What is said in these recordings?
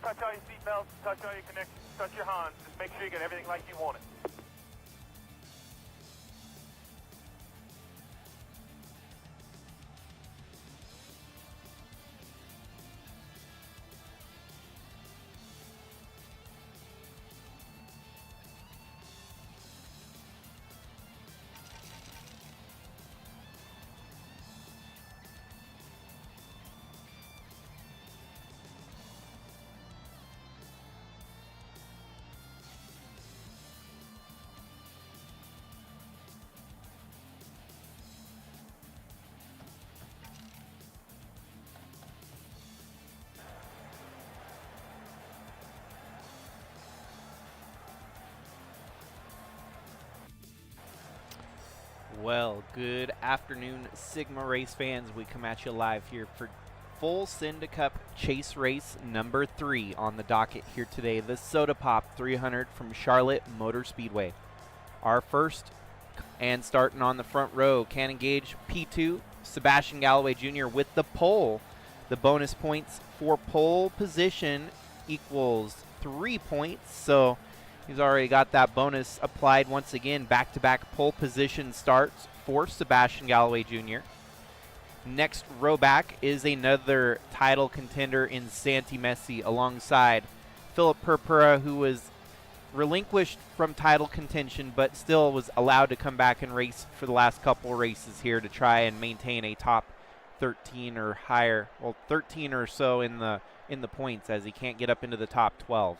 touch all your seatbelts, touch all your connections, touch your Hans. Just make sure you get everything like you want it. Well, good afternoon, Sigma race fans. We come at you live here for full Cinda Cup Chase Race number 3 on the docket here today. The Soda Pop 300 from Charlotte Motor Speedway. Our first, and starting on the front row, Cannon Gage P2, Sebastian Galloway Jr. with the pole. The bonus points for pole position equals 3 points, so he's already got that bonus applied once again. Back-to-back pole position starts for Sebastian Galloway Jr. Next row back is another title contender in Santi Messi alongside Philip Purpura, who was relinquished from title contention but still was allowed to come back and race for the last couple races here to try and maintain a top 13 or higher, well, 13 or so in the points, as he can't get up into the top 12.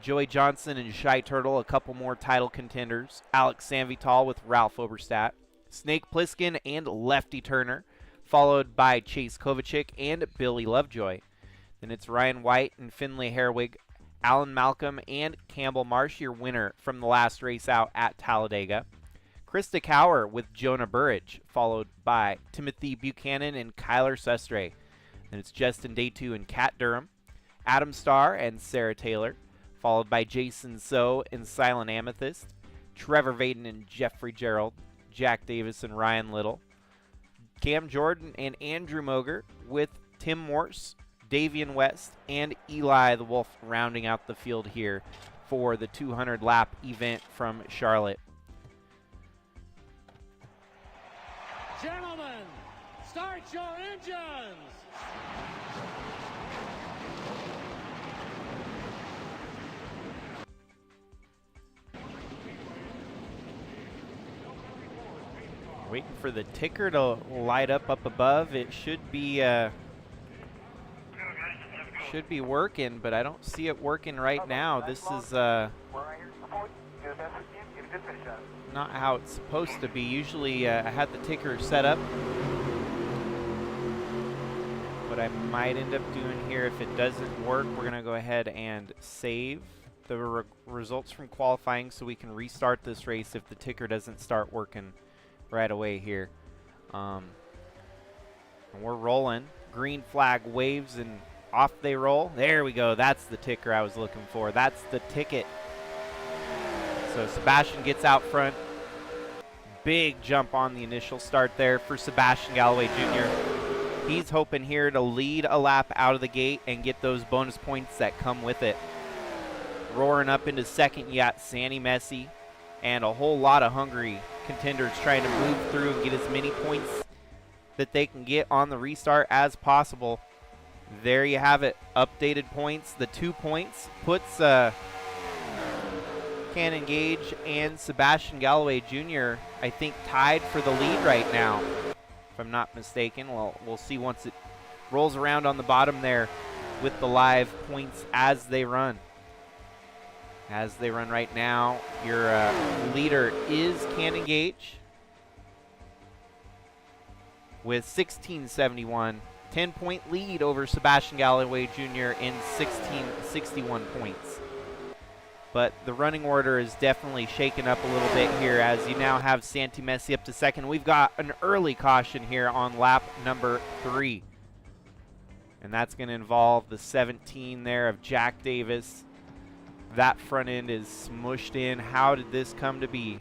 Joey Johnson and Shy Turtle, a couple more title contenders. Alex Sanvital with Ralph Oberstadt. Snake Plissken and Lefty Turner, followed by Chase Kovacic and Billy Lovejoy. Then it's Ryan White and Finlay Herwig, Alan Malcolm and Campbell Marsh, your winner from the last race out at Talladega. Krista Cower with Jonah Burridge, followed by Timothy Buchanan and Kyler Sustre. Then it's Justin Day2 and Kat Durham, Adam Starr and Sarah Taylor, followed by Jason So and Silent Amethyst, Trevor Vaden and Jeffrey Gerald, Jack Davis and Ryan Little, Cam Jordan and Andrew Moger with Tim Morse, Davian West, and Eli the Wolf rounding out the field here for the 200-lap event from Charlotte. Gentlemen, start your engines! Waiting for the ticker to light up above. It should be working, but I don't see it working right now. This is not how it's supposed to be. Usually I had the ticker set up. What I might end up doing here, if it doesn't work, we're going to go ahead and save the results from qualifying so we can restart this race if the ticker doesn't start working right away here. And we're rolling. Green flag waves and off they roll. There we go. That's the ticker I was looking for. That's the ticket. So Sebastian gets out front. Big jump on the initial start there for Sebastian Galloway Jr. He's hoping here to lead a lap out of the gate and get those bonus points that come with it. Roaring up into second, you got Santi Messi and a whole lot of hungry contenders trying to move through and get as many points that they can get on the restart as possible. There you have it, updated points. The 2 points puts Cannon Gage and Sebastian Galloway Jr. I think tied for the lead right now, if I'm not mistaken. Well, we'll see once it rolls around on the bottom there with the live points as they run. As they run right now, your leader is Cannon Gage with 1671, 10-point lead over Sebastian Galloway Jr. in 1661 points. But the running order is definitely shaken up a little bit here as you now have Santi Messi up to second. We've got an early caution here on lap number 3. And that's going to involve the 17 there of Jack Davis. That front end is smushed in. How did this come to be?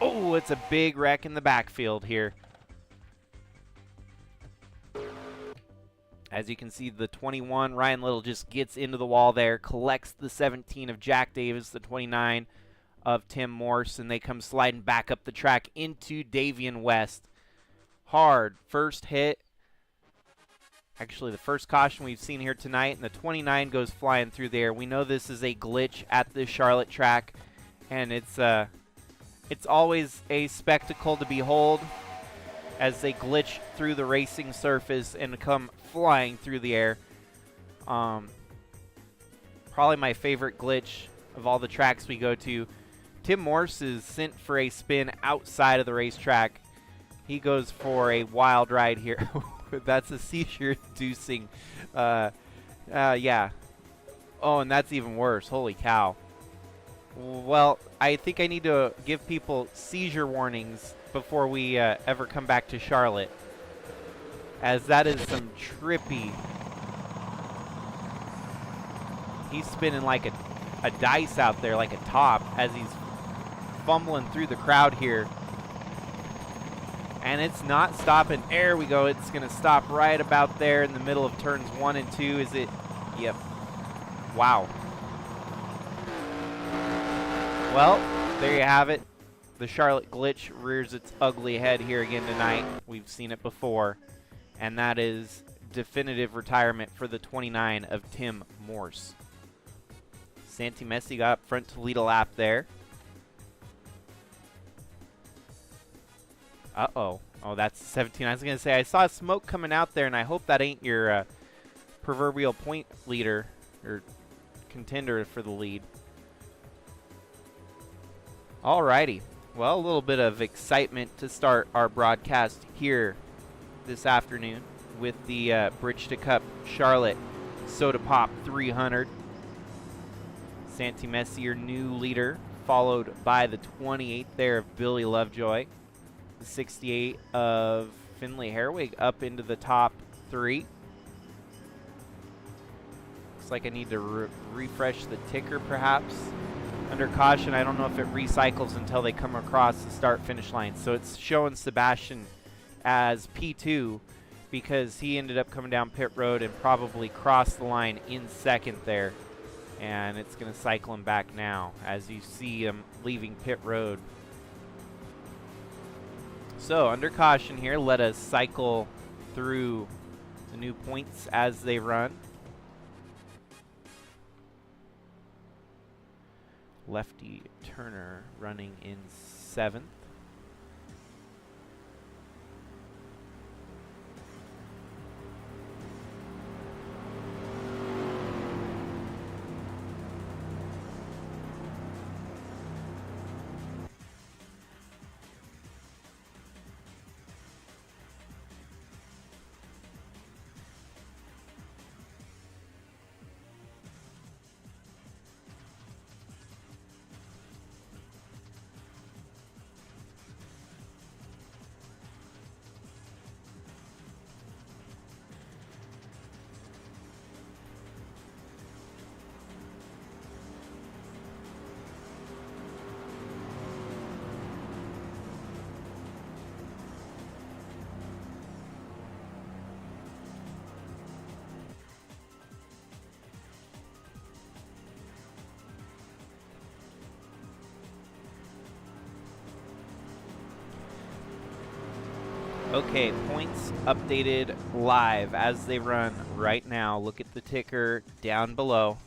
Oh, it's a big wreck in the backfield here. As you can see, the 21, Ryan Little just gets into the wall there, collects the 17 of Jack Davis, the 29 of Tim Morse, and they come sliding back up the track into Davian West. Hard first hit. Actually, the first caution we've seen here tonight, and the 29 goes flying through there. We know this is a glitch at the Charlotte track, and it's always a spectacle to behold as they glitch through the racing surface and come flying through the air. Probably my favorite glitch of all the tracks we go to. Tim Morse is sent for a spin outside of the racetrack. He goes for a wild ride here. That's a seizure-inducing. Yeah. Oh, and that's even worse. Holy cow. Well, I think I need to give people seizure warnings before we ever come back to Charlotte, as that is some trippy. He's spinning like a dice out there, like a top, as he's fumbling through the crowd here. And it's not stopping. There we go. It's going to stop right about there in the middle of turns 1 and 2. Is it? Yep. Wow. Well, there you have it. The Charlotte glitch rears its ugly head here again tonight. We've seen it before. And that is definitive retirement for the 29 of Tim Morse. Santi Messi got up front to lead a lap there. Uh-oh. Oh, that's 17. I was going to say, I saw smoke coming out there, and I hope that ain't your proverbial point leader or contender for the lead. Alrighty. Well, a little bit of excitement to start our broadcast here this afternoon with the Bridge to Cup Charlotte Soda Pop 300. Santi Messi, your new leader, followed by the 28 there of Billy Lovejoy. 68 of Finley Herwig up into the top 3. Looks like I need to refresh the ticker perhaps. Under caution, I don't know if it recycles until they come across the start-finish line. So it's showing Sebastian as P2 because he ended up coming down pit road and probably crossed the line in second there. And it's going to cycle him back now as you see him leaving pit road. So, under caution here, let us cycle through the new points as they run. Lefty Turner running in 7th. Okay, points updated live as they run right now. Look at the ticker down below.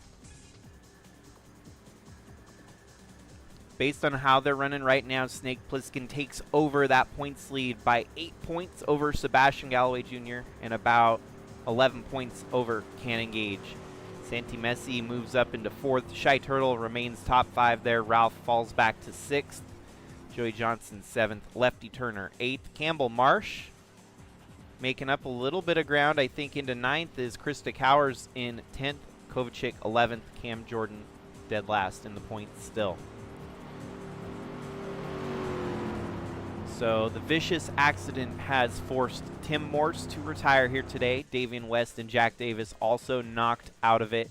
Based on how they're running right now, Snake Plissken takes over that points lead by 8 points over Sebastian Galloway Jr. and about 11 points over Cannon Gage. Santi Messi moves up into 4th. Shy Turtle remains top 5 there. Ralph falls back to 6th. Joey Johnson 7th. Lefty Turner 8th. Campbell Marsh making up a little bit of ground, I think, into 9th is Krista Cowers in 10th. Kovacic 11th. Cam Jordan dead last in the points still. So the vicious accident has forced Tim Morse to retire here today. Davian West and Jack Davis also knocked out of it.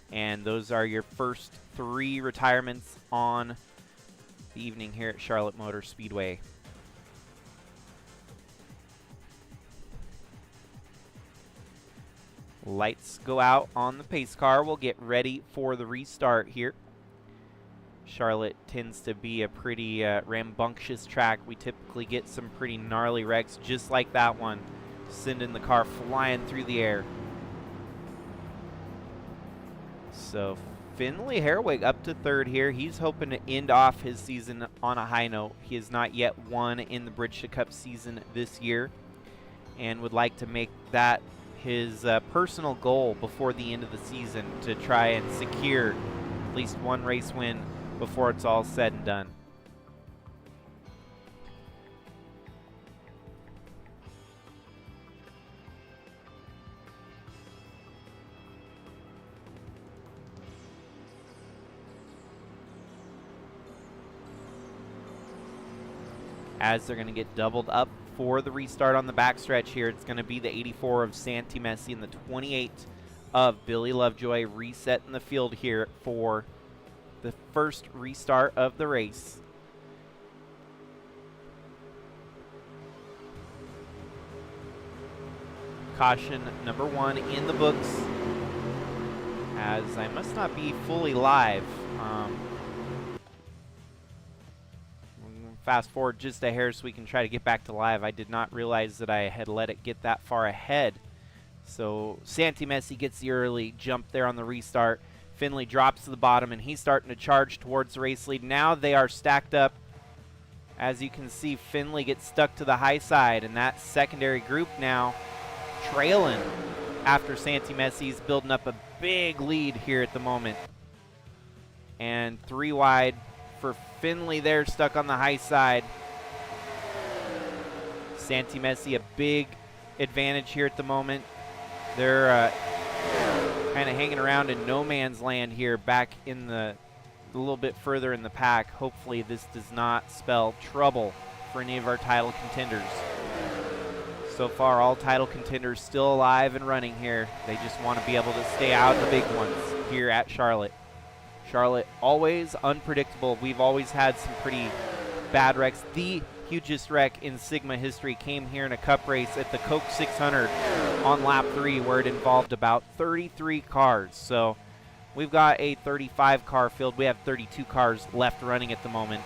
And those are your first 3 retirements on the evening here at Charlotte Motor Speedway. Lights go out on the pace car. We'll get ready for the restart here. Charlotte tends to be a pretty rambunctious track. We typically get some pretty gnarly wrecks just like that one, sending the car flying through the air. So Finley Herwig up to third here. He's hoping to end off his season on a high note. He has not yet won in the British Cup season this year and would like to make that his personal goal before the end of the season to try and secure at least one race win before it's all said and done. As they're going to get doubled up for the restart on the backstretch here, it's going to be the 84 of Santi Messi and the 28 of Billy Lovejoy resetting the field here for the first restart of the race. Caution number 1 in the books, as I must not be fully live. Fast forward just a hair so we can try to get back to live. I did not realize that I had let it get that far ahead. So Santi Messi gets the early jump there on the restart. Finley drops to the bottom, and he's starting to charge towards the race lead. Now they are stacked up. As you can see, Finley gets stuck to the high side, and that secondary group now trailing after Santi Messi's building up a big lead here at the moment. And 3 wide for Finley there, stuck on the high side. Santi Messi a big advantage here at the moment. They're kind of hanging around in no man's land here, back in the a little bit further in the pack. Hopefully this does not spell trouble for any of our title contenders. So far, all title contenders still alive and running here. They just want to be able to stay out of the big ones here at Charlotte. Charlotte, always unpredictable. We've always had some pretty bad wrecks. The hugest wreck in Sigma history came here in a cup race at the Coke 600 on lap 3, where it involved about 33 cars. So we've got a 35 car field. We have 32 cars left running at the moment.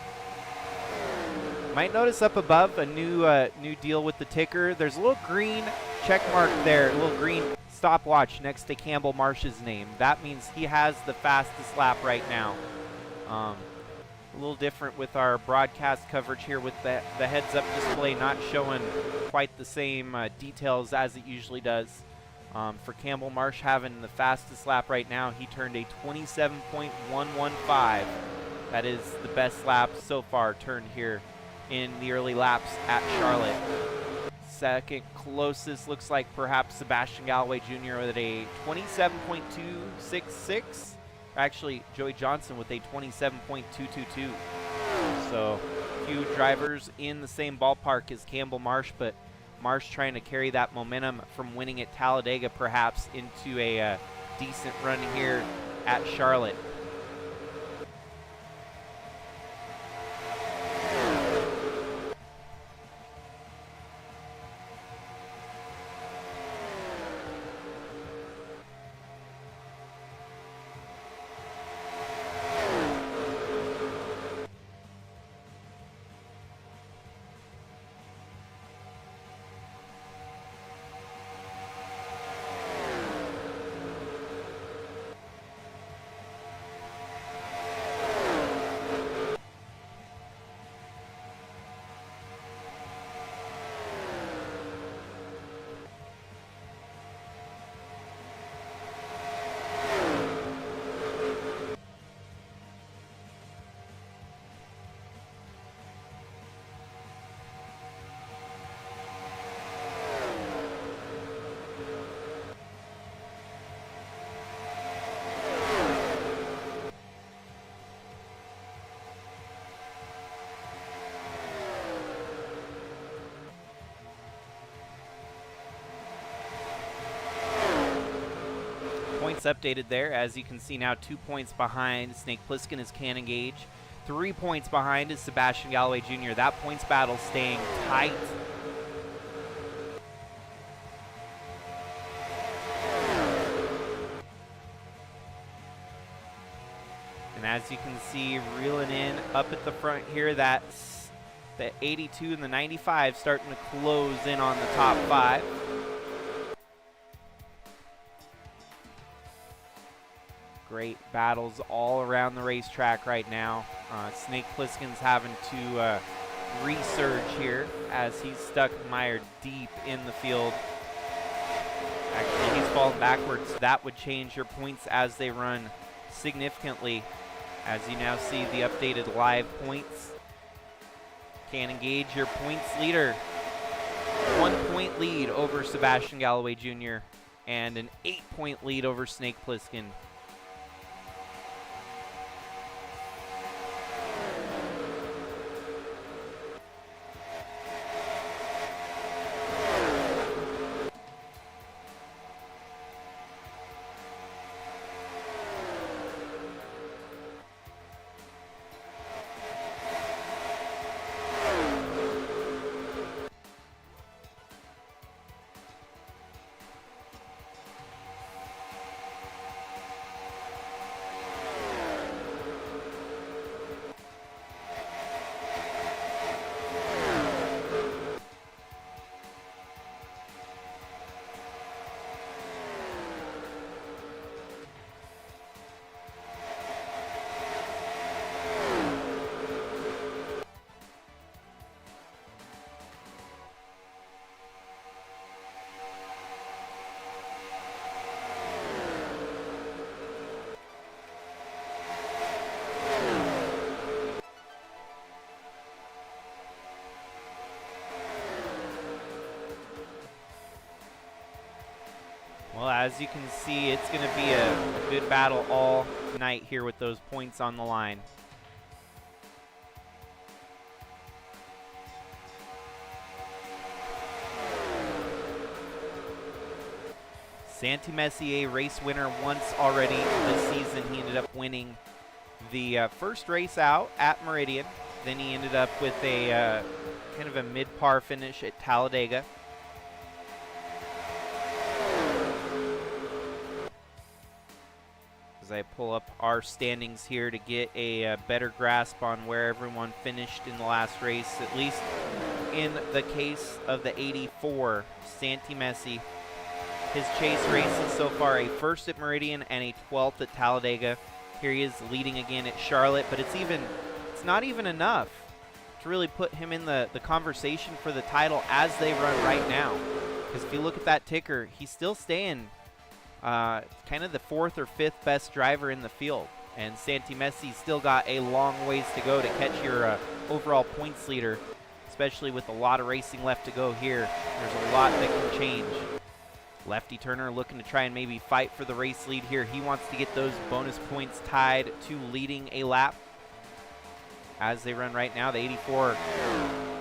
Might notice up above a new deal with the ticker. There's a little green check mark there, a little green stopwatch next to Campbell Marsh's name. That means he has the fastest lap right now. A little different with our broadcast coverage here, with the heads-up display not showing quite the same details as it usually does. For Campbell Marsh having the fastest lap right now, he turned a 27.115. That is the best lap so far turned here in the early laps at Charlotte. Second closest looks like perhaps Sebastian Galloway Jr. with a 27.266. Actually, Joey Johnson with a 27.222. So a few drivers in the same ballpark as Campbell Marsh, but Marsh trying to carry that momentum from winning at Talladega perhaps into a decent run here at Charlotte. Points updated there. As you can see now, 2 points behind Snake Plissken is Cannon Gage. 3 points behind is Sebastian Galloway Jr. That points battle staying tight. As you can see, reeling in up at the front here, that's the 82 and the 95 starting to close in on the top 5. Great battles all around the racetrack right now. Snake Plissken's having to resurge here as he's stuck mired deep in the field. Actually, he's fallen backwards. That would change your points as they run significantly, as you now see the updated live points. Cannon Gage, your points leader. 1 point lead over Sebastian Galloway Jr. and an 8-point lead over Snake Plissken. Well, as you can see, it's going to be a good battle all night here with those points on the line. Santi Messier, race winner once already this season. He ended up winning the first race out at Meridian. Then he ended up with a kind of a mid-par finish at Talladega. As I pull up our standings here to get a better grasp on where everyone finished in the last race, at least in the case of the 84, Santi Messi. His chase races so far, a first at Meridian and a 12th at Talladega. Here he is leading again at Charlotte, but it's not even enough to really put him in the conversation for the title as they run right now. Because if you look at that ticker, he's still staying kind of the 4th or 5th best driver in the field. And Santi Messi still got a long ways to go to catch your overall points leader, especially with a lot of racing left to go here. There's a lot that can change. Lefty Turner looking to try and maybe fight for the race lead here. He wants to get those bonus points tied to leading a lap. As they run right now, the 84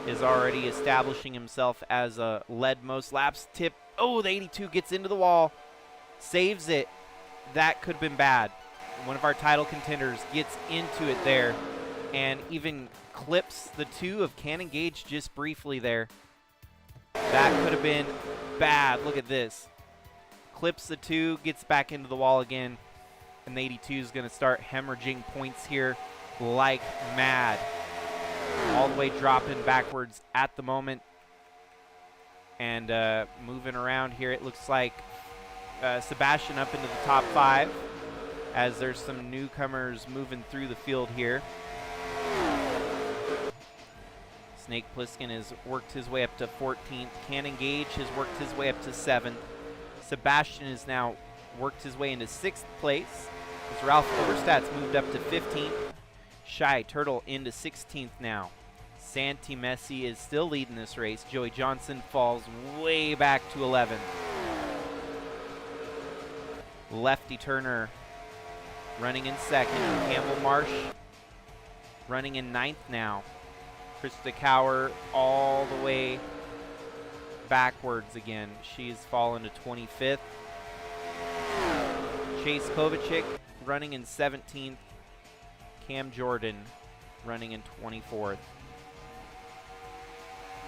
is already establishing himself as a led most laps. Tip, oh, the 82 gets into the wall. Saves it. That could have been bad. One of our title contenders gets into it there and even clips the 2 of Cannon Gage just briefly there. That could have been bad. Look at this. Clips the 2, gets back into the wall again, and the 82 is going to start hemorrhaging points here like mad. All the way dropping backwards at the moment. And moving around here, it looks like Sebastian up into the top 5 as there's some newcomers moving through the field here. Snake Plissken has worked his way up to 14th. Cannon Gage has worked his way up to 7th. Sebastian has now worked his way into 6th place as Ralph Overstat's moved up to 15th. Shy Turtle into 16th now. Santi Messi is still leading this race. Joey Johnson falls way back to 11th. Lefty Turner running in 2nd. Campbell Marsh running in 9th now. Krista Cower all the way backwards again. She's fallen to 25th. Chase Kovacic running in 17th. Cam Jordan running in 24th.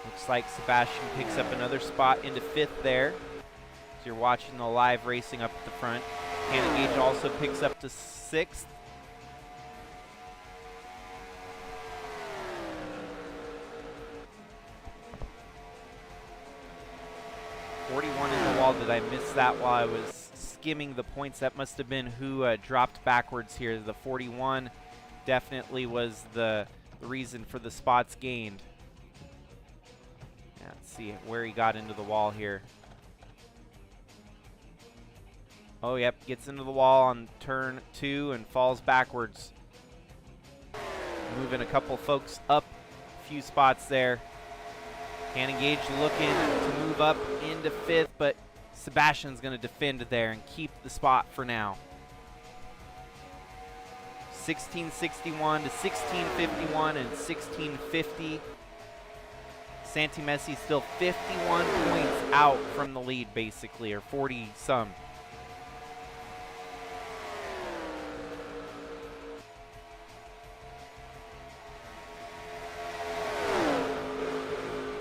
Looks like Sebastian picks up another spot into 5th there. So you're watching the live racing up at the front. Cannon Gage also picks up to 6th. 41 in the wall. Did I miss that while I was skimming the points? That must have been who dropped backwards here. The 41 definitely was the reason for the spots gained. Yeah, let's see where he got into the wall here. Oh, yep, gets into the wall on turn 2 and falls backwards. Moving a couple folks up a few spots there. Cannon Gage looking to move up into 5th, but Sebastian's going to defend there and keep the spot for now. 1661 to 1651 and 1650. Santi Messi still 51 points out from the lead, basically, or 40 some.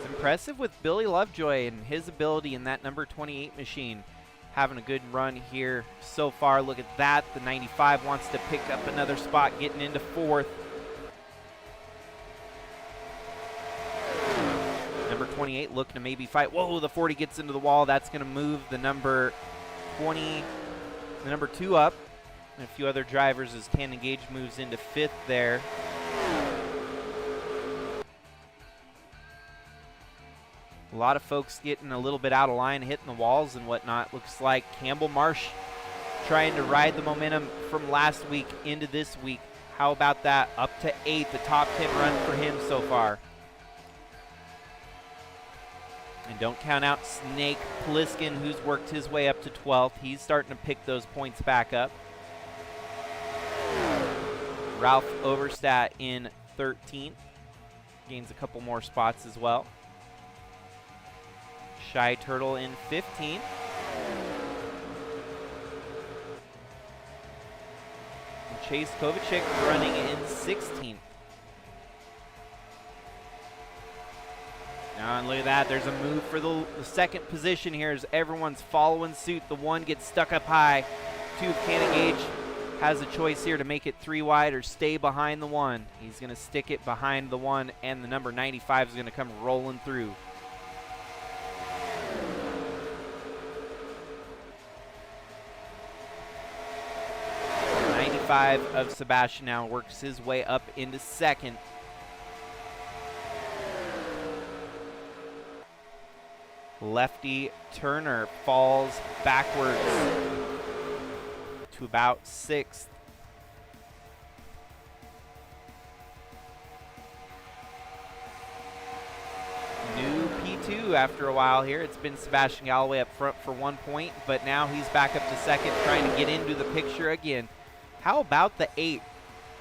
Impressive with Billy Lovejoy and his ability in that number 28 machine. Having a good run here so far. Look at that. The 95 wants to pick up another spot, getting into 4th. Number 28 looking to maybe fight. Whoa, the 40 gets into the wall. That's going to move the number 20, the number 2 up. And a few other drivers as Cannon Gage moves into 5th there. A lot of folks getting a little bit out of line, hitting the walls and whatnot. Looks like Campbell Marsh trying to ride the momentum from last week into this week. How about that? Up to 8th, the top 10 run for him so far. And don't count out Snake Plissken, who's worked his way up to 12th. He's starting to pick those points back up. Ralph Overstat in 13th. Gains a couple more spots as well. Shy Turtle in 15th. And Chase Kovacic running in 16th. Now, and look at that. There's a move for the second position here as everyone's following suit. The 1 gets stuck up high. 2 of Cannon Gage has a choice here to make it 3 wide or stay behind the 1. He's going to stick it behind the 1, and the number 95 is going to come rolling through. Of Sebastian now works his way up into 2nd. Lefty Turner falls backwards to about 6th. New P2 after a while here. It's been Sebastian Galloway up front for 1 point, but now he's back up to 2nd, trying to get into the picture again. How about the 8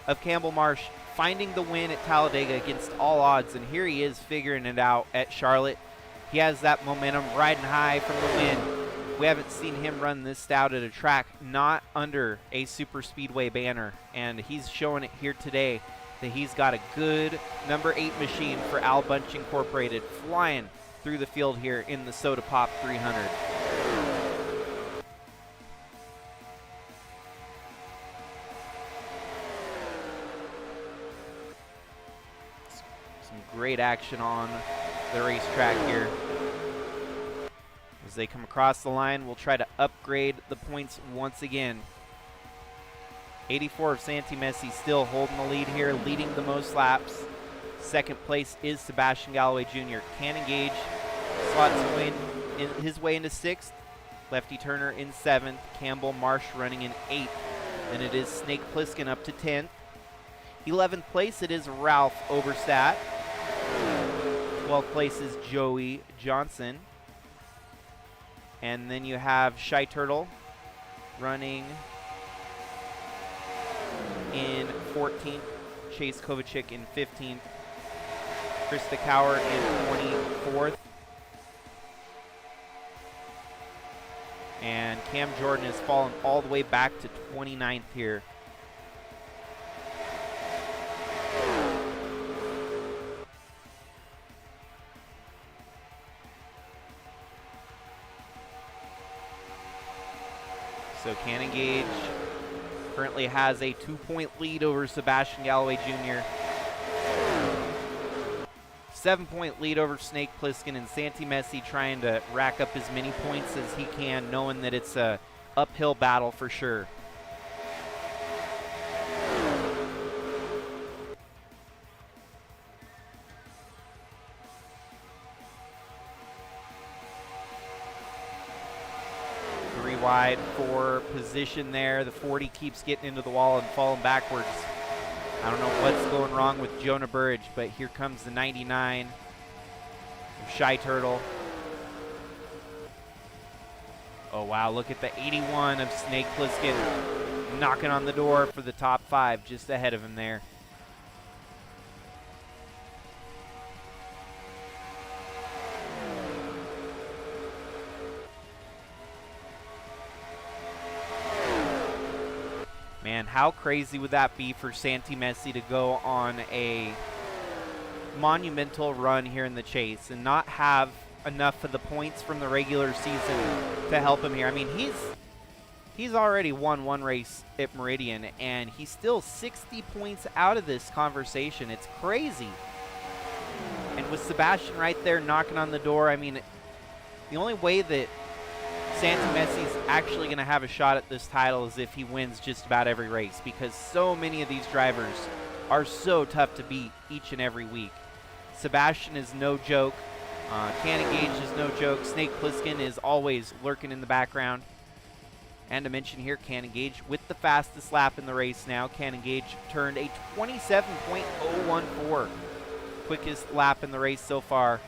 of Campbell Marsh finding the win at Talladega against all odds? And here he is figuring it out at Charlotte. He has that momentum riding high from the win. We haven't seen him run this stout at a track not under a super speedway banner. And he's showing it here today that he's got a good number 8 machine for Al Bunch Incorporated, flying through the field here in the Soda Pop 300. Great action on the racetrack here. As they come across the line, we'll try to upgrade the points once again. 84 of Santi Messi still holding the lead here, leading the most laps. 2nd place is Sebastian Galloway Jr. Cannon Gage slots his way into 6th. Lefty Turner in 7th. Campbell Marsh running in 8th. And it is Snake Plissken up to 10th. 11th place, it is Ralph Overstat. 12th place is Joey Johnson. And then you have Shy Turtle running in 14th. Chase Kovacic in 15th. Krista Cower in 24th. And Cam Jordan has fallen all the way back to 29th here. So Cannon Gage currently has a 2-point lead over Sebastian Galloway Jr. 7-point lead over Snake Plissken, and Santi Messi trying to rack up as many points as he can, knowing that it's a uphill battle for sure. Wide for position there. The 40 keeps getting into the wall and falling backwards. I don't know what's going wrong with Jonah Burridge, but here comes the 99 of Shy Turtle. Oh wow, look at the 81 of Snake Plissken knocking on the door for the top 5, just ahead of him there. Man, how crazy would that be for Santi Messi to go on a monumental run here in the chase and not have enough of the points from the regular season to help him here? I mean, he's already won one race at Meridian, and he's still 60 points out of this conversation. It's crazy. And with Sebastian right there knocking on the door, I mean, the only way that Santi Messi's actually going to have a shot at this title is if he wins just about every race, because so many of these drivers are so tough to beat each and every week. Sebastian is no joke. Cannon Gage is no joke. Snake Plissken is always lurking in the background. And to mention here, Cannon Gage with the fastest lap in the race now. Cannon Gage turned a 27.014. Quickest lap in the race so far.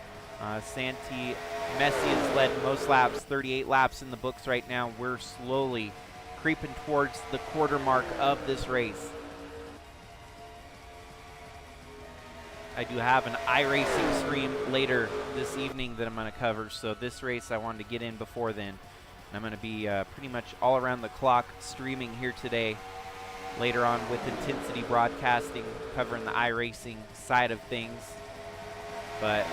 Santi Messi has led most laps, 38 laps in the books right now. We're slowly creeping towards the quarter mark of this race. I do have an iRacing stream later this evening that I'm going to cover, so this race I wanted to get in before then. I'm going to be pretty much all around the clock streaming here today. Later on with Intensity Broadcasting, covering the iRacing side of things. But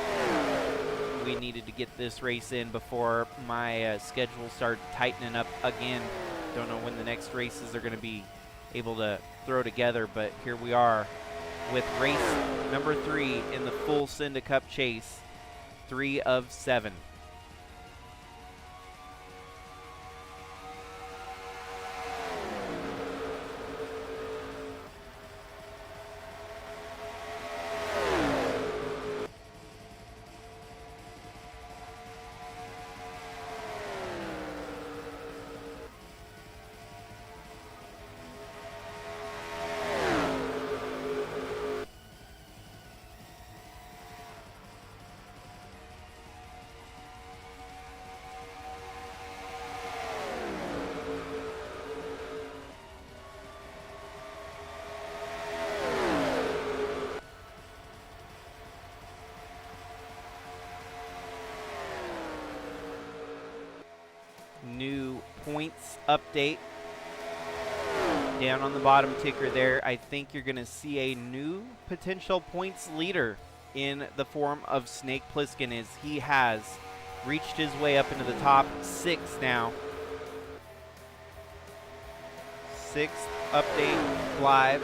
we needed to get this race in before my schedule started tightening up again. Don't know when the next races are going to be able to throw together, but here we are with race number 3 in the full Cinda Cup chase, 3 of 7. New points update down on the bottom ticker there. I think you're going to see a new potential points leader in the form of Snake Plissken, as he has reached his way up into the top 6 now. 6th update live.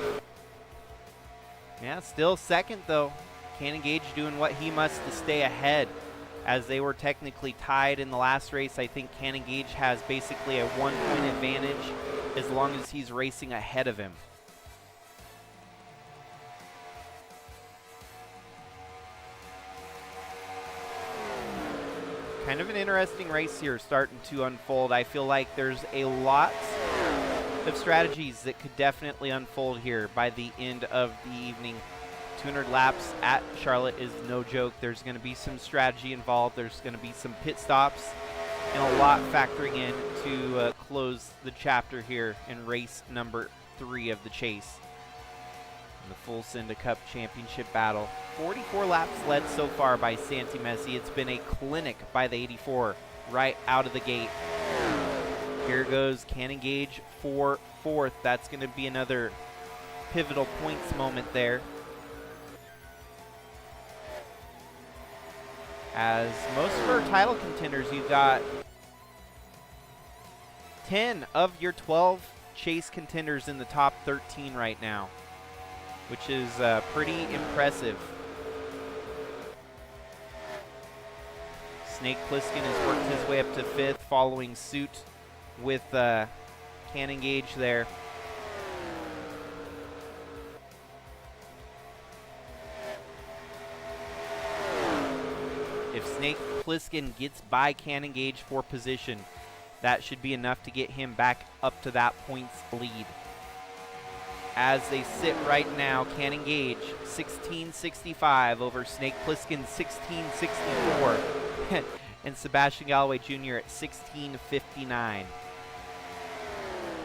Yeah, still second though. Cannon Gage doing what he must to stay ahead, as they were technically tied in the last race. I think Cannon Gage has basically a 1-point advantage as long as he's racing ahead of him. Kind of an interesting race here starting to unfold. I feel like there's a lot of strategies that could definitely unfold here by the end of the evening. 200 laps at Charlotte is no joke. There's going to be some strategy involved. There's going to be some pit stops and a lot factoring in to close the chapter here in race number 3 of the chase. In the full Cinda Cup Championship battle. 44 laps led so far by Santi Messi. It's been a clinic by the 84 right out of the gate. Here goes Cannon Gage for 4th. That's going to be another pivotal points moment there, as most of our title contenders, you've got 10 of your 12 chase contenders in the top 13 right now, which is pretty impressive. Snake Plissken has worked his way up to 5th, following suit with Cannon Gage there. If Snake Plissken gets by Cannon Gage for position, that should be enough to get him back up to that points lead. As they sit right now, Cannon Gage 1665 over Snake Plissken 1664 and Sebastian Galloway Jr. at 1659.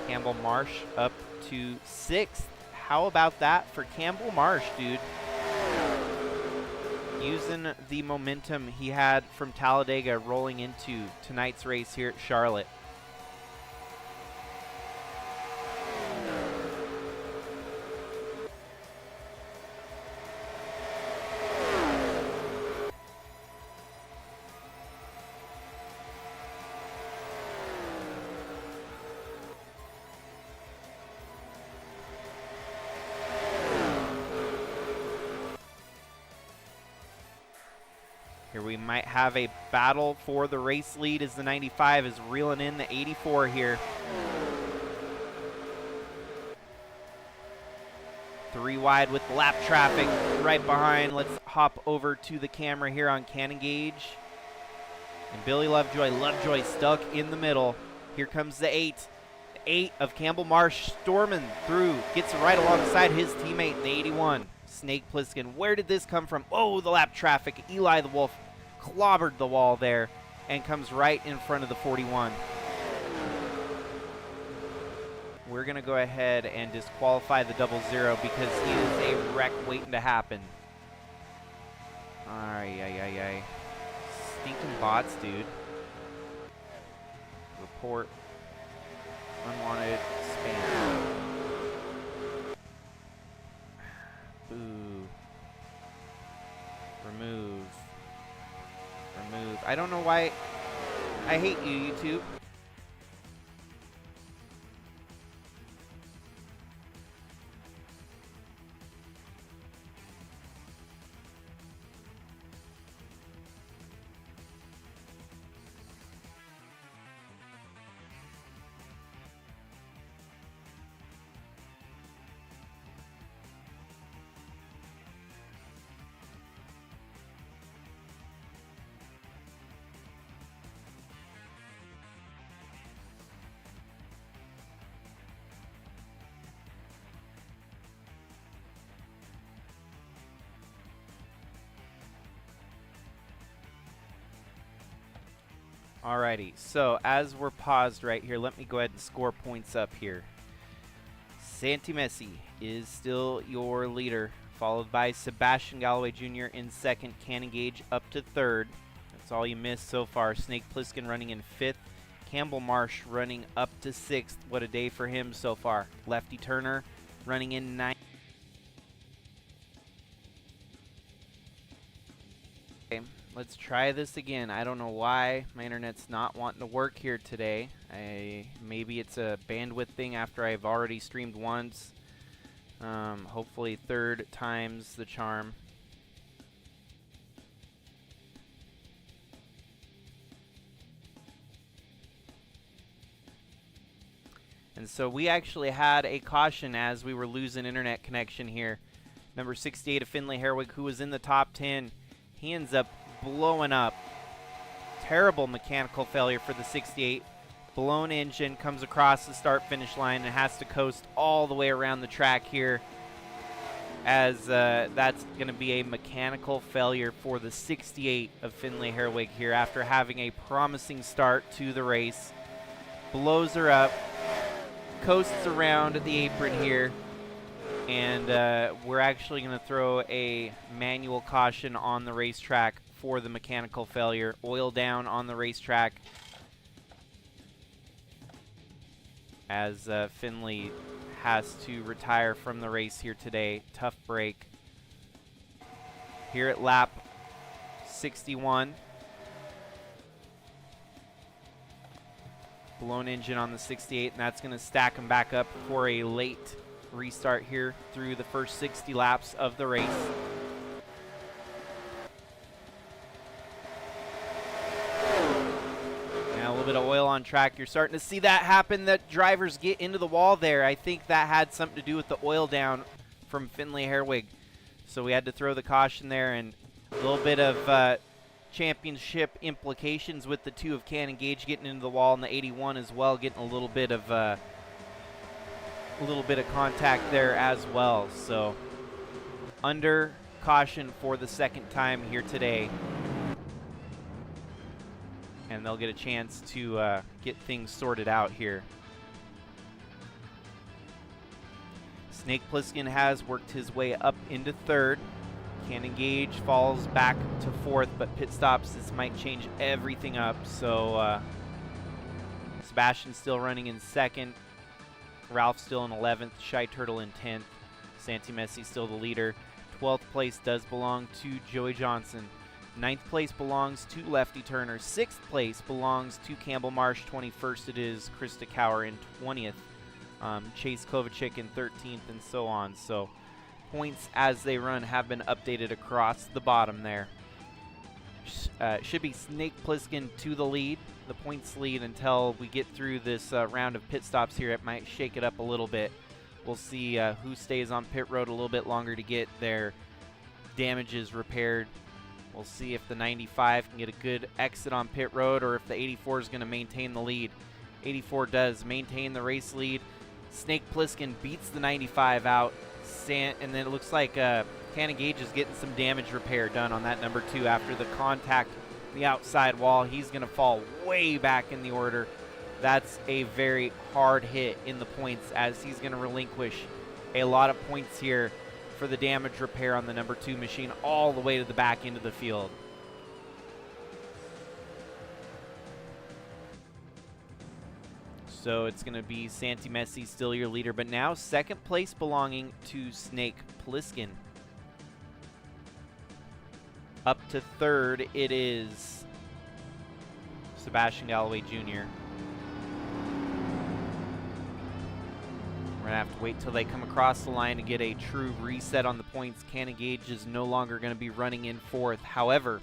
Campbell Marsh up to 6th. How about that for Campbell Marsh, dude? Using the momentum he had from Talladega rolling into tonight's race here at Charlotte. Here we might have a battle for the race lead as the 95 is reeling in the 84 here. 3 wide with lap traffic right behind. Let's hop over to the camera here on Cannon Gage. And Billy Lovejoy stuck in the middle. Here comes the 8. The 8 of Campbell Marsh storming through. Gets right alongside his teammate, the 81. Snake Plissken. Where did this come from? Oh, the lap traffic. Eli the Wolf clobbered the wall there and comes right in front of the 41. We're going to go ahead and disqualify the 00 because he is a wreck waiting to happen. Ay. Stinking bots, dude. Report. Unwanted spam. Boo. Remove. I don't know why. I hate you, YouTube. Alrighty, so as we're paused right here, let me go ahead and score points up here. Santi Messi is still your leader, followed by Sebastian Galloway Jr. in 2nd, Cannon Gage up to 3rd. That's all you missed so far. Snake Plissken running in 5th, Campbell Marsh running up to 6th. What a day for him so far. Lefty Turner running in 9th. Okay. Let's try this again. I don't know why my internet's not wanting to work here today. Maybe it's a bandwidth thing after I've already streamed once. Hopefully 3rd time's the charm. And so we actually had a caution as we were losing internet connection here. Number 68 of Finley Herwig, who was in the top 10, he ends up blowing up. Terrible mechanical failure for the 68. Blown engine, comes across the start-finish line and has to coast all the way around the track here, as that's going to be a mechanical failure for the 68 of Finley Herwig here after having a promising start to the race. Blows her up, coasts around the apron here, and we're actually going to throw a manual caution on the racetrack for the mechanical failure. Oil down on the racetrack as Finley has to retire from the race here today. Tough break here at lap 61. Blown engine on the 68, and that's going to stack him back up for a late restart here through the first 60 laps of the race. little bit of oil on track. You're starting to see that happen, that drivers get into the wall there. I think that had something to do with the oil down from Finley Herwig. So we had to throw the caution there, and a little bit of championship implications with the two of Cannon Gage getting into the wall, and the 81 as well getting a little bit of contact there as well. So under caution for the second time here today, and they'll get a chance to get things sorted out here. Snake Plissken has worked his way up into third. Cannon Gage falls back to fourth, but pit stops, this might change everything up. So Sebastian's still running in second. Ralph still in 11th. Shy Turtle in 10th. Santi Messi still the leader. 12th place does belong to Joey Johnson. 9th place belongs to Lefty Turner. 6th place belongs to Campbell Marsh. 21st it is Krista Cower in 20th. Chase Kovacic in 13th, and so on. So points as they run have been updated across the bottom there. Should be Snake Plissken to the lead, the points lead, until we get through this round of pit stops here. It might shake it up a little bit. We'll see who stays on pit road a little bit longer to get their damages repaired. We'll see if the 95 can get a good exit on pit road, or if the 84 is going to maintain the lead. 84 does maintain the race lead. Snake Plissken beats the 95 out, and then it looks like Cannon Gage is getting some damage repair done on that number 2 after the contact on the outside wall. He's going to fall way back in the order. That's a very hard hit in the points, as he's going to relinquish a lot of points here for the damage repair on the number 2 machine all the way to the back end of the field. So it's going to be Santi Messi still your leader, but now second place belonging to Snake Plissken. Up to third it is Sebastian Galloway Jr. We're going to have to wait till they come across the line to get a true reset on the points. Cannon Gage is no longer going to be running in fourth. However,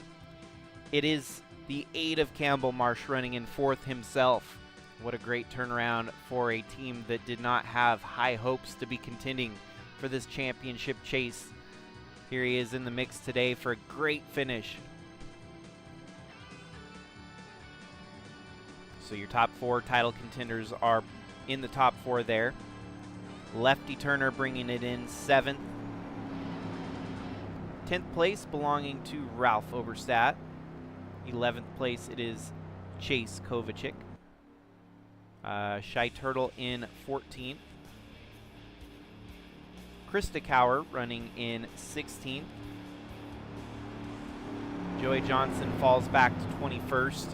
it is the 8 of Campbell Marsh running in fourth himself. What a great turnaround for a team that did not have high hopes to be contending for this championship chase. Here he is in the mix today for a great finish. So your top 4 title contenders are in the top 4 there. Lefty Turner bringing it in 7th. 10th place belonging to Ralph Oberstadt. 11th place it is Chase Kovacic. Shy Turtle in 14th. Krista Cower running in 16th. Joey Johnson falls back to 21st.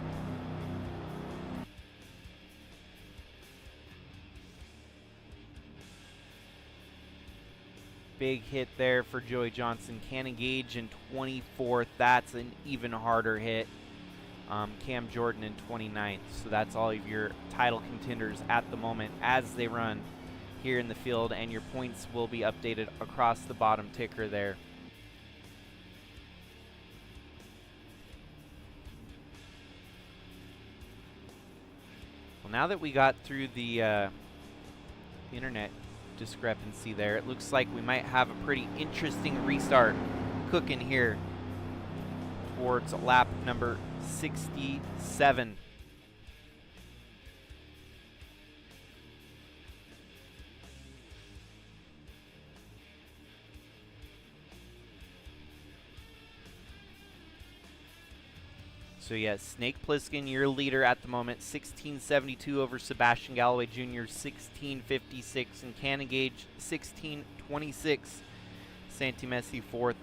Big hit there for Joey Johnson. Cannon Gage in 24th. That's an even harder hit. Cam Jordan in 29th. So that's all of your title contenders at the moment as they run here in the field, and your points will be updated across the bottom ticker there. Well, now that we got through the internet discrepancy there, it looks like we might have a pretty interesting restart cooking here towards lap number 67. So yes, Snake Plissken, your leader at the moment, 1672 over Sebastian Galloway Jr., 1656, and Cannon Gage, 1626. Santi Messi 4th,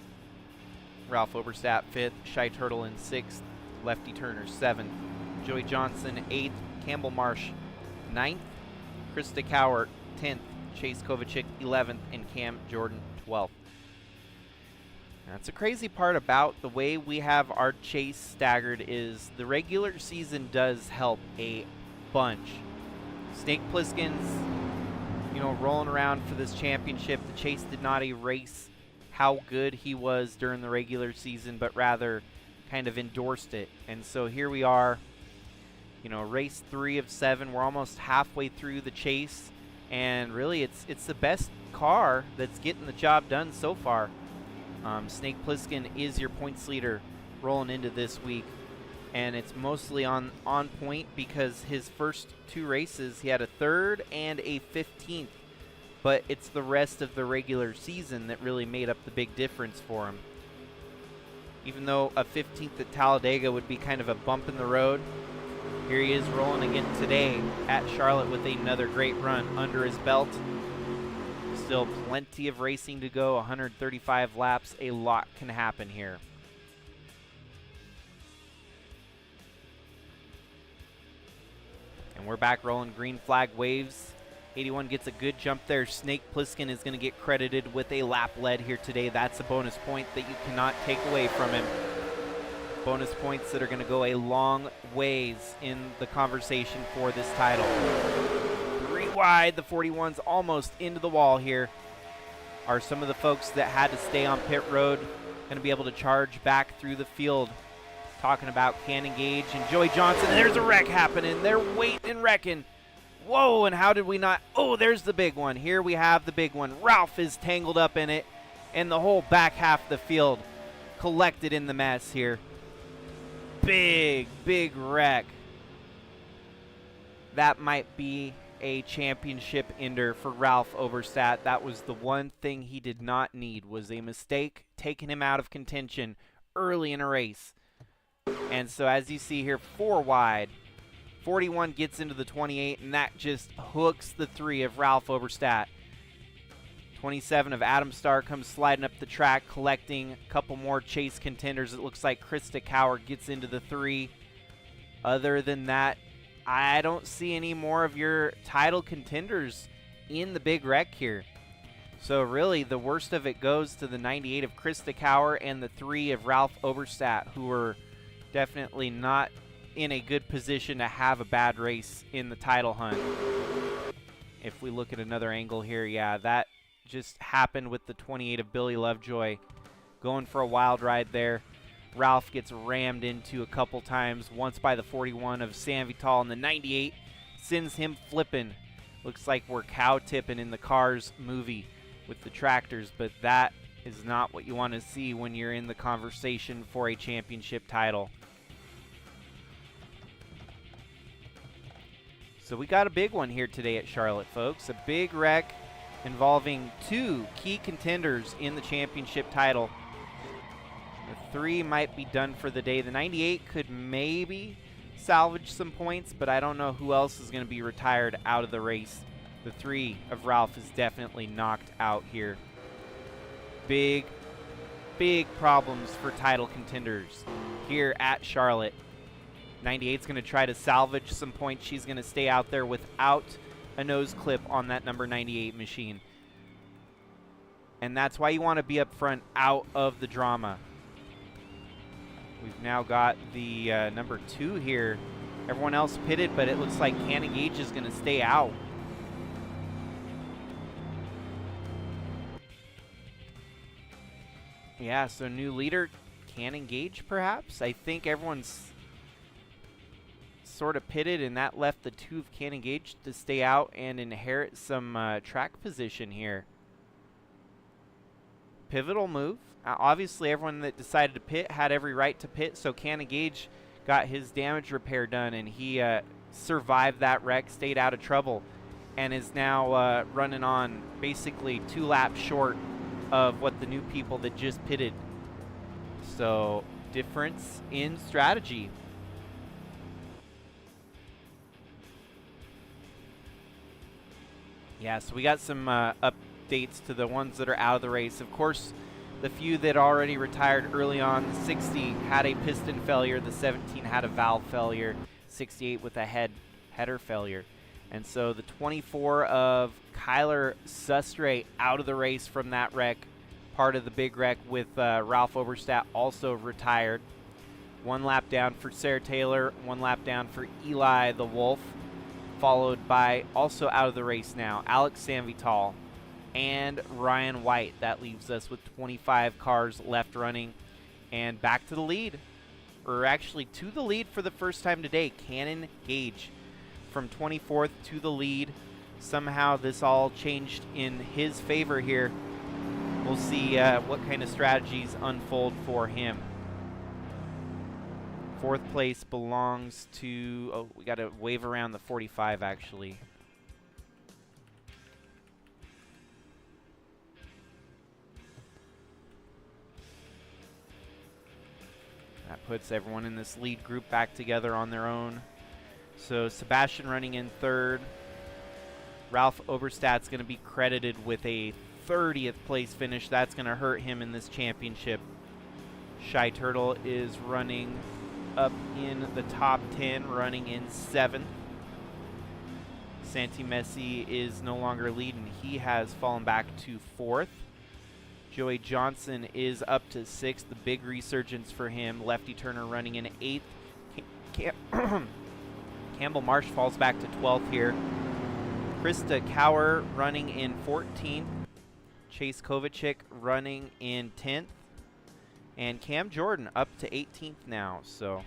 Ralph Oberstadt 5th, Shy Turtle in 6th, Lefty Turner 7th, Joey Johnson 8th, Campbell Marsh 9th, Krista Cower 10th, Chase Kovacic 11th, and Cam Jordan 12th. That's the crazy part about the way we have our chase staggered, is the regular season does help a bunch. Snake Plissken's, rolling around for this championship. The chase did not erase how good he was during the regular season, but rather kind of endorsed it. And so here we are You know, race 3 of 7. We're almost halfway through the chase, and really it's the best car that's getting the job done so far. Snake Plissken is your points leader rolling into this week, and it's mostly on point because his first 2 races he had a 3rd and a 15th, but it's the rest of the regular season that really made up the big difference for him. Even though a 15th at Talladega would be kind of a bump in the road, here he is rolling again today at Charlotte with another great run under his belt. Still plenty of racing to go, 135 laps. A lot can happen here. And we're back rolling. Green flag waves. 81 gets a good jump there. Snake Plissken is going to get credited with a lap lead here today. That's a bonus point that you cannot take away from him. Bonus points that are going to go a long ways in the conversation for this title. 3 wide, the 41's almost into the wall here. Are some of the folks that had to stay on pit road going to be able to charge back through the field? Talking about Cannon Gage and Joey Johnson. There's a wreck happening. They're waiting and wrecking. Whoa, and how did we not? Oh, there's the big one. Here we have the big one. Ralph is tangled up in it, and the whole back half of the field collected in the mess here. Big wreck. That might be a championship ender for Ralph Overstat. That was the one thing he did not need, was a mistake taking him out of contention early in a race. And so as you see here, 4 wide. 41 gets into the 28, and that just hooks the 3 of Ralph Overstat. 27 of Adam Starr comes sliding up the track, collecting a couple more chase contenders. It looks like Krista Cower gets into the 3. Other than that, I don't see any more of your title contenders in the big wreck here. So really, the worst of it goes to the 98 of Krista Cower and the 3 of Ralph Overstat, who are definitely not in a good position to have a bad race in the title hunt. If we look at another angle here, yeah, that just happened with the 28 of Billy Lovejoy going for a wild ride there. Ralph gets rammed into a couple times, once by the 41 of Sam Vital, and the 98 sends him flipping. Looks like we're cow tipping in the Cars movie with the tractors, but that is not what you want to see when you're in the conversation for a championship title. So we got a big one here today at Charlotte, folks. A big wreck involving 2 key contenders in the championship title. The 3 might be done for the day. The 98 could maybe salvage some points, but I don't know who else is going to be retired out of the race. The 3 of Ralph is definitely knocked out here. Big problems for title contenders here at Charlotte. 98's going to try to salvage some points. She's going to stay out there without a nose clip on that number 98 machine. And that's why you want to be up front, out of the drama. We've now got the number 2 here. Everyone else pitted, but it looks like Cannon Gage is going to stay out. Yeah, so new leader, Cannon Gage, perhaps? I think everyone's sort of pitted, and that left the 2 of Cannon Gage to stay out and inherit some track position here. Pivotal move. Obviously, everyone that decided to pit had every right to pit, so Cannon Gage got his damage repair done, and he survived that wreck, stayed out of trouble, and is now running on basically 2 laps short of what the new people that just pitted. So, difference in strategy. Yeah, so we got some updates to the ones that are out of the race. Of course, the few that already retired early on, the 60 had a piston failure, the 17 had a valve failure, 68 with a header failure. And so the 24 of Kyler Sustre out of the race from that wreck, part of the big wreck with Ralph Overstat, also retired. 1 lap down for Sarah Taylor, 1 lap down for Eli the Wolf, followed by, also out of the race now, Alex Sanvital and Ryan White. That leaves us with 25 cars left running and back to the lead. or actually to the lead for the first time today. Cannon Gage from 24th to the lead. Somehow this all changed in his favor here. We'll see what kind of strategies unfold for him. 4th place belongs to, oh, we got to wave around the 45 actually. That puts everyone in this lead group back together on their own. So Sebastian running in 3rd. Ralph Oberstadt's going to be credited with a 30th place finish. That's going to hurt him in this championship. Shy Turtle is running up in the top 10, running in 7th. Santi Messi is no longer leading. He has fallen back to 4th. Joey Johnson is up to 6th. The big resurgence for him. Lefty Turner running in 8th. Campbell Marsh falls back to 12th here. Krista Cower running in 14th. Chase Kovacic running in 10th. And Cam Jordan up to 18th now. So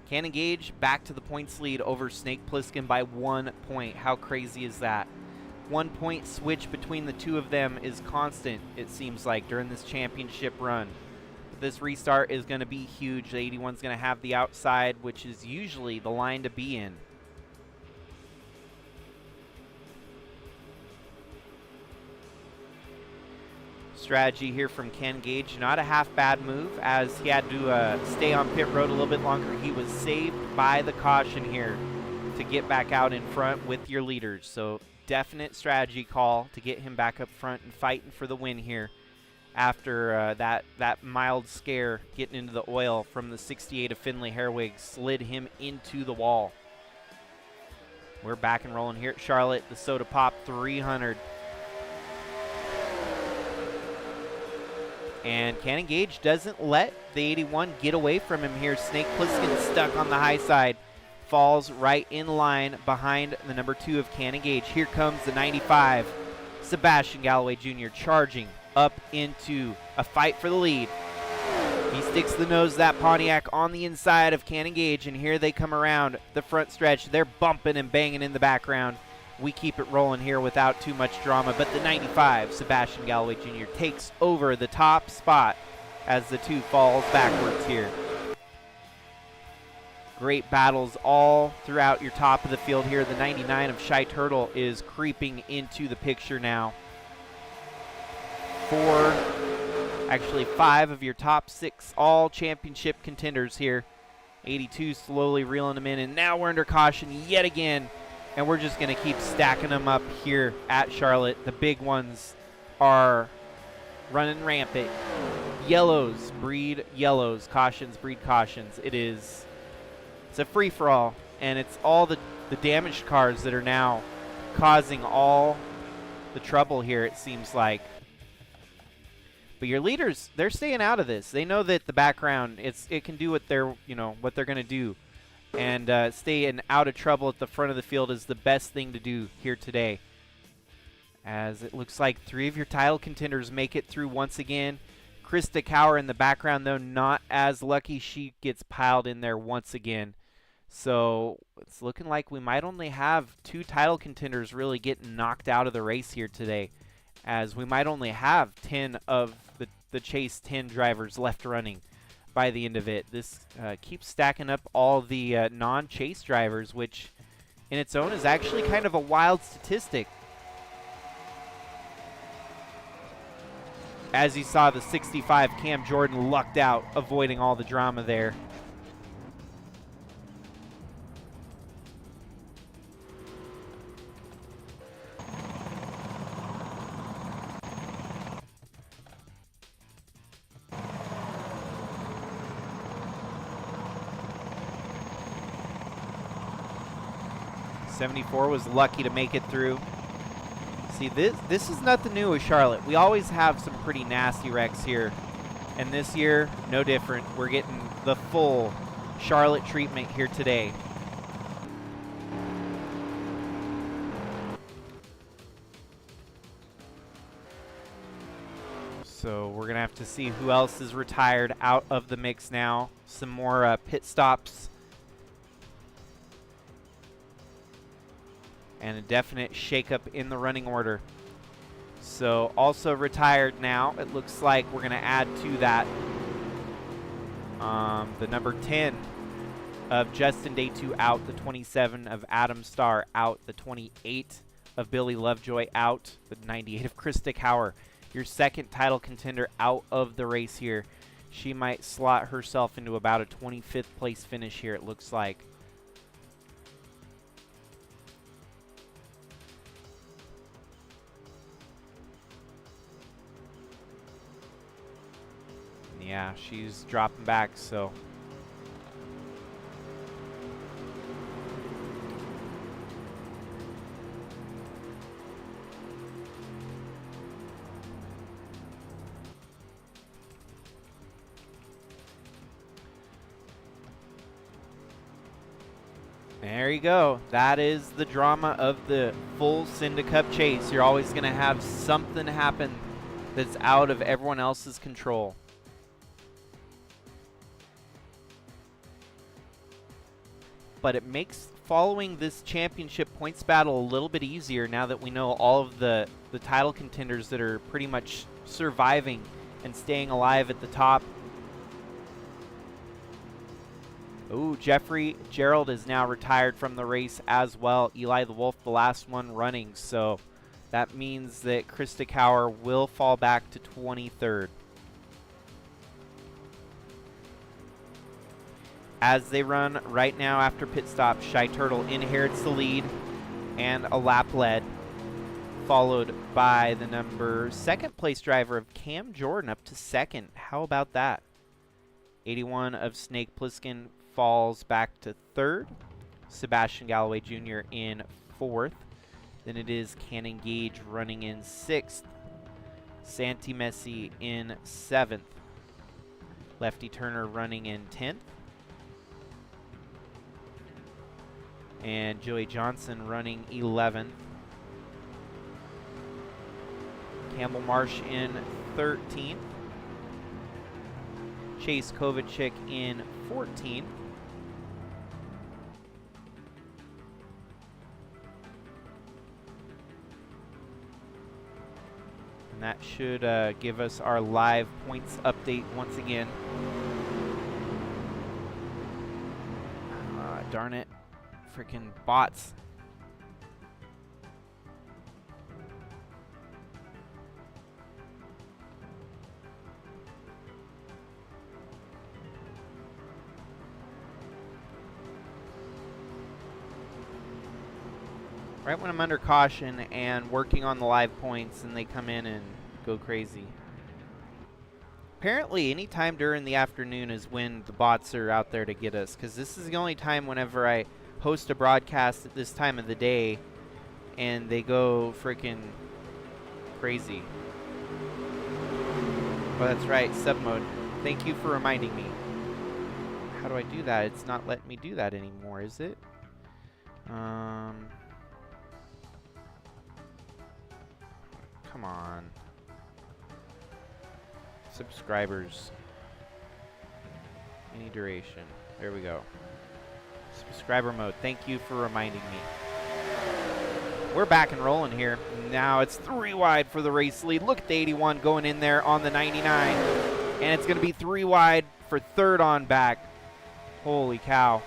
Cannon Gage back to the points lead over Snake Plissken by 1 point. How crazy is that? 1 point switch between the two of them is constant, it seems like, during this championship run. But this restart is going to be huge. The 81's going to have the outside, which is usually the line to be in. Strategy here from Ken Gage. Not a half bad move, as he had to stay on pit road a little bit longer. He was saved by the caution here to get back out in front with your leaders. So definite strategy call to get him back up front and fighting for the win here after that mild scare getting into the oil from the 68 of Finley Herwig slid him into the wall. We're back and rolling here at Charlotte, the Soda Pop 300. And Cannon Gage doesn't let the 81 get away from him here. Snake Plissken stuck on the high side. Falls right in line behind the number 2 of Cannon Gage. Here comes the 95. Sebastian Galloway Jr. charging up into a fight for the lead. He sticks the nose of that Pontiac on the inside of Cannon Gage, and here they come around the front stretch. They're bumping and banging in the background. We keep it rolling here without too much drama, but the 95, Sebastian Galloway Jr., takes over the top spot as the 2 falls backwards here. Great battles all throughout your top of the field here. The 99 of Shy Turtle is creeping into the picture now. 5 of your top 6 all championship contenders here. 82 slowly reeling them in, and now we're under caution yet again. And we're just going to keep stacking them up here at Charlotte. The big ones are running rampant. Yellows breed yellows. Cautions breed cautions. It's a free-for-all. And it's all the damaged cars that are now causing all the trouble here, it seems like. But your leaders, they're staying out of this. They know that the background, it can do what they're going to do. And staying out of trouble at the front of the field is the best thing to do here today. As it looks like 3 of your title contenders make it through once again. Krista Cower in the background, though, not as lucky. She gets piled in there once again. So it's looking like we might only have 2 title contenders really getting knocked out of the race here today, as we might only have 10 of the Chase 10 drivers left running by the end of it. This keeps stacking up all the non-Chase drivers, which in its own is actually kind of a wild statistic. As you saw, the 65 Cam Jordan lucked out, avoiding all the drama there. '74 was lucky to make it through. See, this is nothing new with Charlotte. We always have some pretty nasty wrecks here. And this year, no different. We're getting the full Charlotte treatment here today. So we're going to have have to see who else is retired out of the mix now. Some more pit stops. And a definite shakeup in the running order. So also retired now. It looks like we're going to add to that the number 10 of Justin Day 2 out, the 27 of Adam Starr out, the 28 of Billy Lovejoy out, the 98 of Krista Cower. Your second title contender out of the race here. She might slot herself into about a 25th place finish here, it looks like. Yeah, she's dropping back, so. There you go. That is the drama of the full Cinda Cup chase. You're always going to have something happen that's out of everyone else's control. But it makes following this championship points battle a little bit easier now that we know all of the title contenders that are pretty much surviving and staying alive at the top. Ooh, Jeffrey Gerald is now retired from the race as well. Eli the Wolf, the last one running. So that means that Krista Cower will fall back to 23rd. As they run right now after pit stop, Shy Turtle inherits the lead and a lap led, followed by the second place driver of Cam Jordan up to second. How about that? 81 of Snake Plissken falls back to third. Sebastian Galloway Jr. in fourth. Then it is Cannon Gage running in sixth. Santi Messi in seventh. Lefty Turner running in 10th. And Joey Johnson running 11th. Campbell Marsh in 13th. Chase Kovacic in 14th. And that should give us our live points update once again. Darn it. Freaking bots. Right when I'm under caution and working on the live points, and they come in and go crazy. Apparently, any time during the afternoon is when the bots are out there to get us, because this is the only time whenever I host a broadcast at this time of the day and they go freaking crazy. Oh, that's right, sub mode. Thank you for reminding me. How do I do that? It's not letting me do that anymore, is it? Come on. Subscribers. Any duration. There we go. Subscriber mode. Thank you for reminding me. We're back and rolling here. Now it's 3 wide for the race lead. Look at the 81 going in there on the 99. And it's going to be 3 wide for third on back. Holy cow.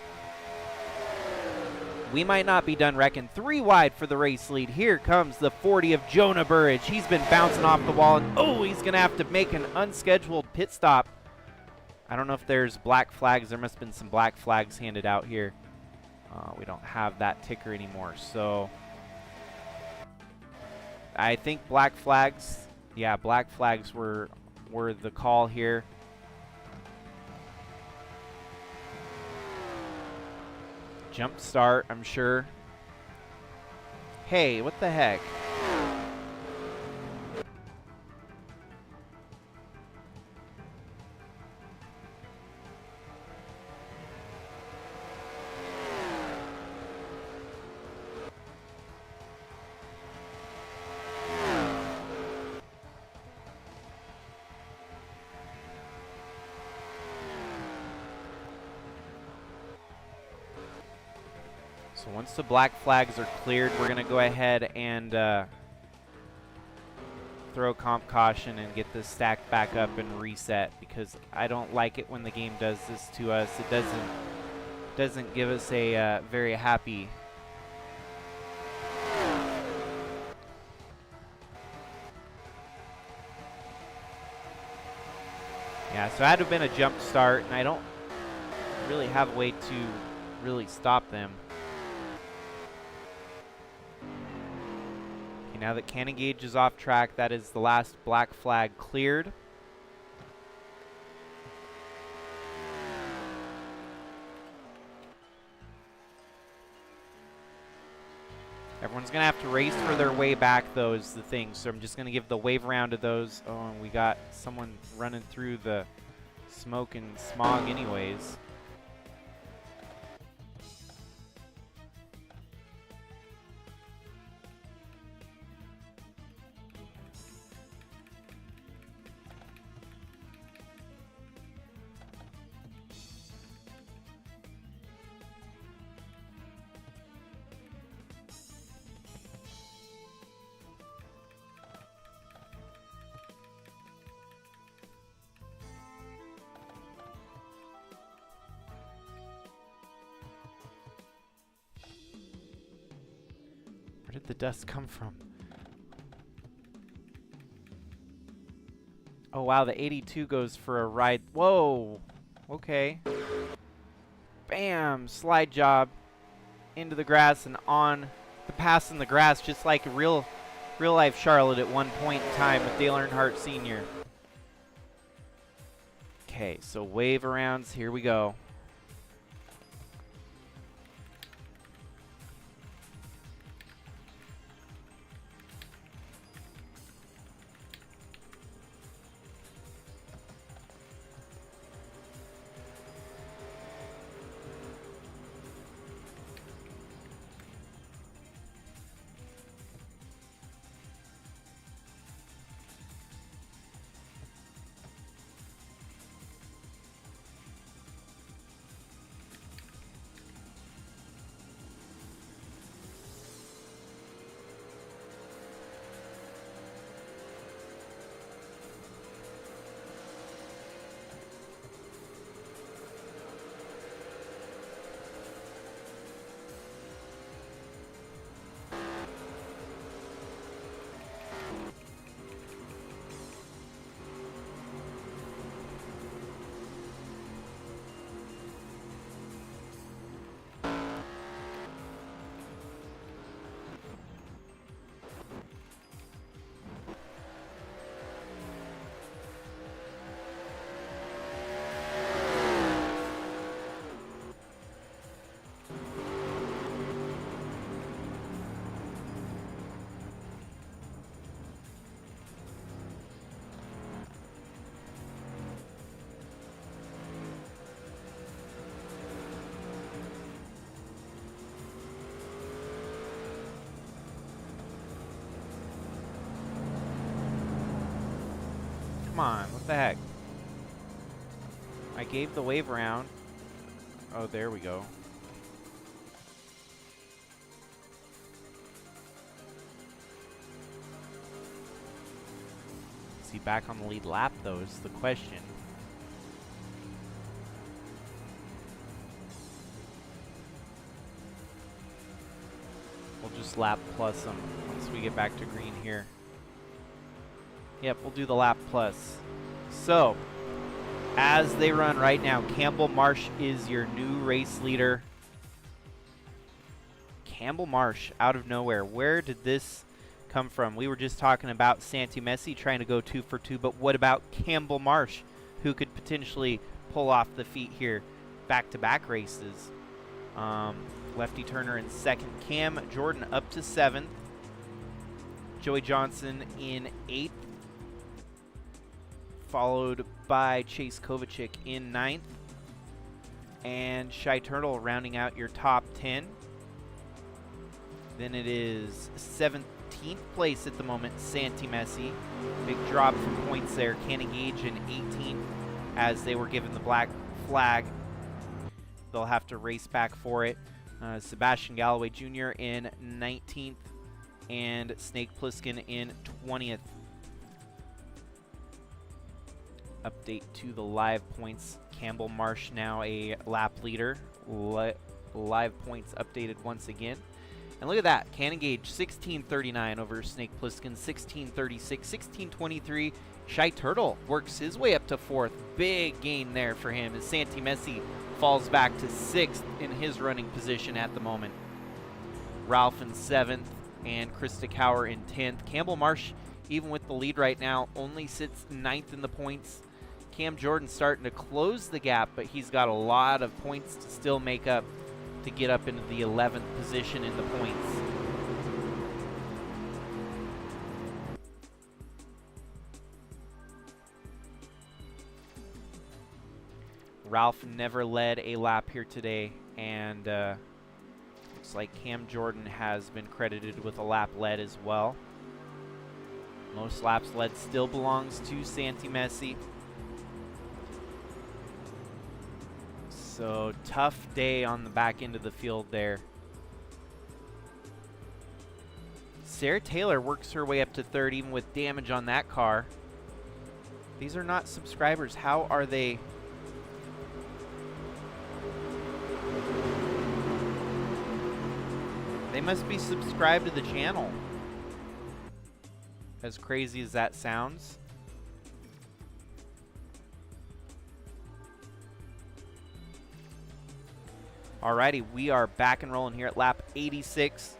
We might not be done wrecking. 3 wide for the race lead. Here comes the 40 of Jonah Burridge. He's been bouncing off the wall. And oh, he's going to have to make an unscheduled pit stop. I don't know if there's black flags. There must have been some black flags handed out here. We don't have that ticker anymore. So I think black flags. Yeah, black flags were the call here. Jump start, I'm sure. Hey, what the heck? So once the black flags are cleared, we're going to go ahead and throw comp caution and get this stacked back up and reset, because I don't like it when the game does this to us. It doesn't give us a very happy yeah, so it had to have been a jump start, and I don't really have a way to really stop them. Okay, now that Cannon Gage is off track, that is the last black flag cleared. Everyone's going to have to race for their way back, though, is the thing. So I'm just going to give the wave around to those. Oh, and we got someone running through the smoke and smog anyways. Where did the dust come from? Oh wow, the 82 goes for a ride. Whoa! Okay. Bam! Slide job into the grass and on the pass in the grass, just like real life Charlotte at one point in time with Dale Earnhardt Sr. Okay, so wave arounds, here we go. Come on, what the heck? I gave the wave around. Oh, there we go. Is he back on the lead lap, though, is the question. We'll just lap plus him once we get back to green here. Yep, we'll do the lap plus. So, as they run right now, Campbell Marsh is your new race leader. Campbell Marsh, out of nowhere. Where did this come from? We were just talking about Santi Messi trying to go 2 for 2, but what about Campbell Marsh, who could potentially pull off the feat here? Back-to-back races. Lefty Turner in 2nd. Cam Jordan up to 7th. Joey Johnson in 8th. Followed by Chase Kovacic in 9th. And Shy Turtle rounding out your top 10. Then it is 17th place at the moment, Santi Messi. Big drop from points there. Cannon Gage in 18th as they were given the black flag. They'll have to race back for it. Sebastian Galloway Jr. in 19th, and Snake Plissken in 20th. Update to the live points. Campbell Marsh now a lap leader. Live points updated once again. And look at that. Cannon Gage 16:39 over Snake Plissken, 16:36, 16:23. Shy Turtle works his way up to 4th. Big gain there for him as Santi Messi falls back to 6th in his running position at the moment. Ralph in 7th and Krista Cower in 10th. Campbell Marsh, even with the lead right now, only sits 9th in the points. Cam Jordan starting to close the gap, but he's got a lot of points to still make up to get up into the 11th position in the points. Ralph never led a lap here today, and looks like Cam Jordan has been credited with a lap led as well. Most laps led still belongs to Santi Messi. So tough day on the back end of the field there. Sarah Taylor works her way up to 3rd, even with damage on that car. These are not subscribers. How are they? They must be subscribed to the channel. As crazy as that sounds. Alrighty, we are back and rolling here at lap 86.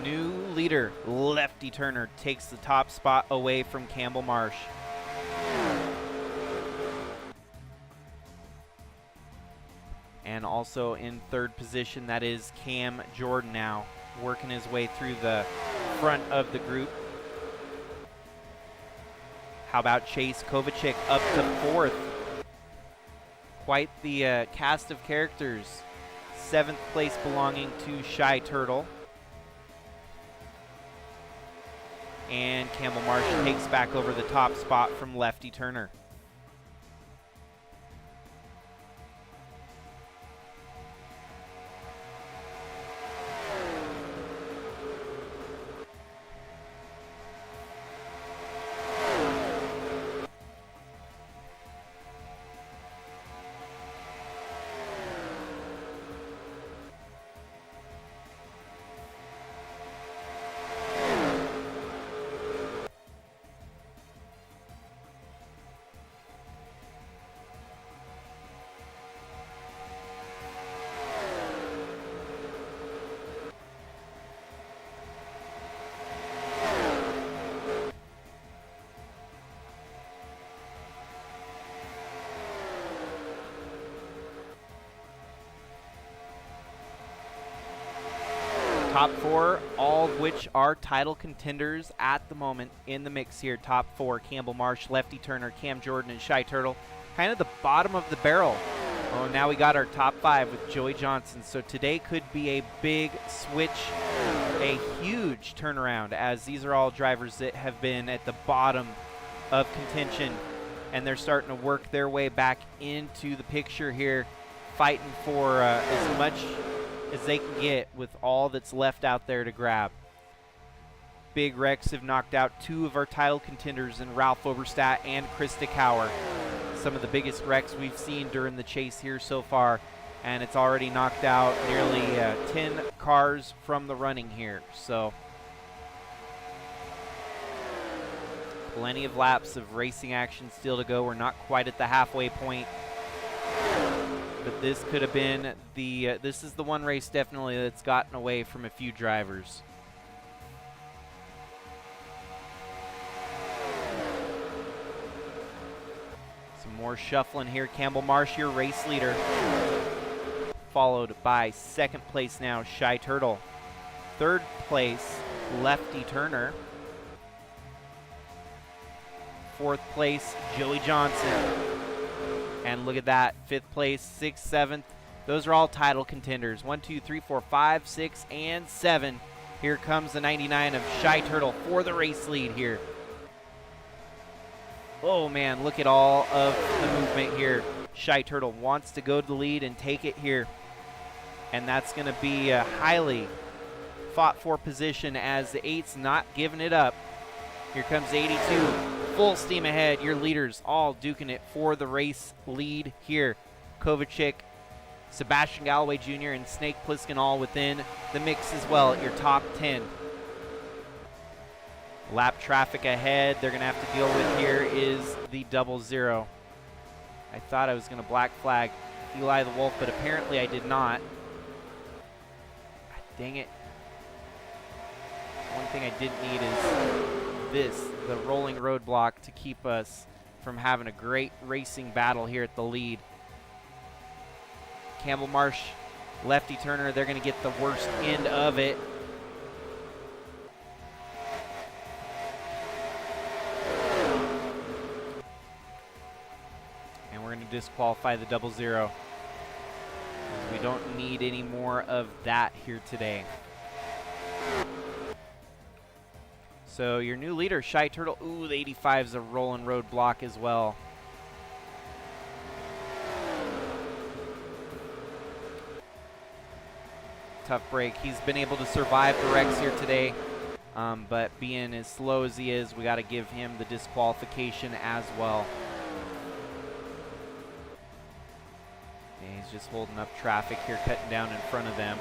New leader, Lefty Turner, takes the top spot away from Campbell Marsh. And also in 3rd position, that is Cam Jordan now, working his way through the front of the group. How about Chase Kovacic up to 4th? Quite the cast of characters. 7th place belonging to Shy Turtle. And Campbell Marsh takes back over the top spot from Lefty Turner. Top 4, all of which are title contenders at the moment in the mix here. Top 4, Campbell Marsh, Lefty Turner, Cam Jordan, and Shy Turtle. Kind of the bottom of the barrel. Oh, now we got our top 5 with Joey Johnson. So today could be a big switch, a huge turnaround, as these are all drivers that have been at the bottom of contention, and they're starting to work their way back into the picture here, fighting for as much as they can get with all that's left out there to grab. Big wrecks have knocked out 2 of our title contenders in Ralph Oberstadt and Krista Cower. Some of the biggest wrecks we've seen during the chase here so far, and it's already knocked out nearly 10 cars from the running here. So plenty of laps of racing action still to go. We're not quite at the halfway point. But this could have been the, this is the one race definitely that's gotten away from a few drivers. Some more shuffling here. Campbell Marsh, your race leader. Followed by 2nd place now, Shy Turtle. 3rd place, Lefty Turner. 4th place, Joey Johnson. And look at that, 5th place, 6th, 7th. Those are all title contenders. 1, 2, 3, 4, 5, 6, and 7. Here comes the 99 of Shy Turtle for the race lead here. Oh man, look at all of the movement here. Shy Turtle wants to go to the lead and take it here. And that's going to be a highly fought for position as the 8's not giving it up. Here comes 82, full steam ahead. Your leaders all duking it for the race lead here. Kovacic, Sebastian Galloway Jr., and Snake Plissken all within the mix as well at your top 10. Lap traffic ahead they're going to have to deal with here is the 00. I thought I was going to black flag Eli the Wolf, but apparently I did not. Dang it. One thing I didn't need is the rolling roadblock to keep us from having a great racing battle here at the lead. Campbell Marsh, Lefty Turner, they're going to get the worst end of it. And we're going to disqualify the 00. We don't need any more of that here today. So your new leader, Shy Turtle. Ooh, the 85 is a rolling roadblock as well. Tough break. He's been able to survive the wrecks here today, but being as slow as he is, we got to give him the disqualification as well. And he's just holding up traffic here, cutting down in front of them.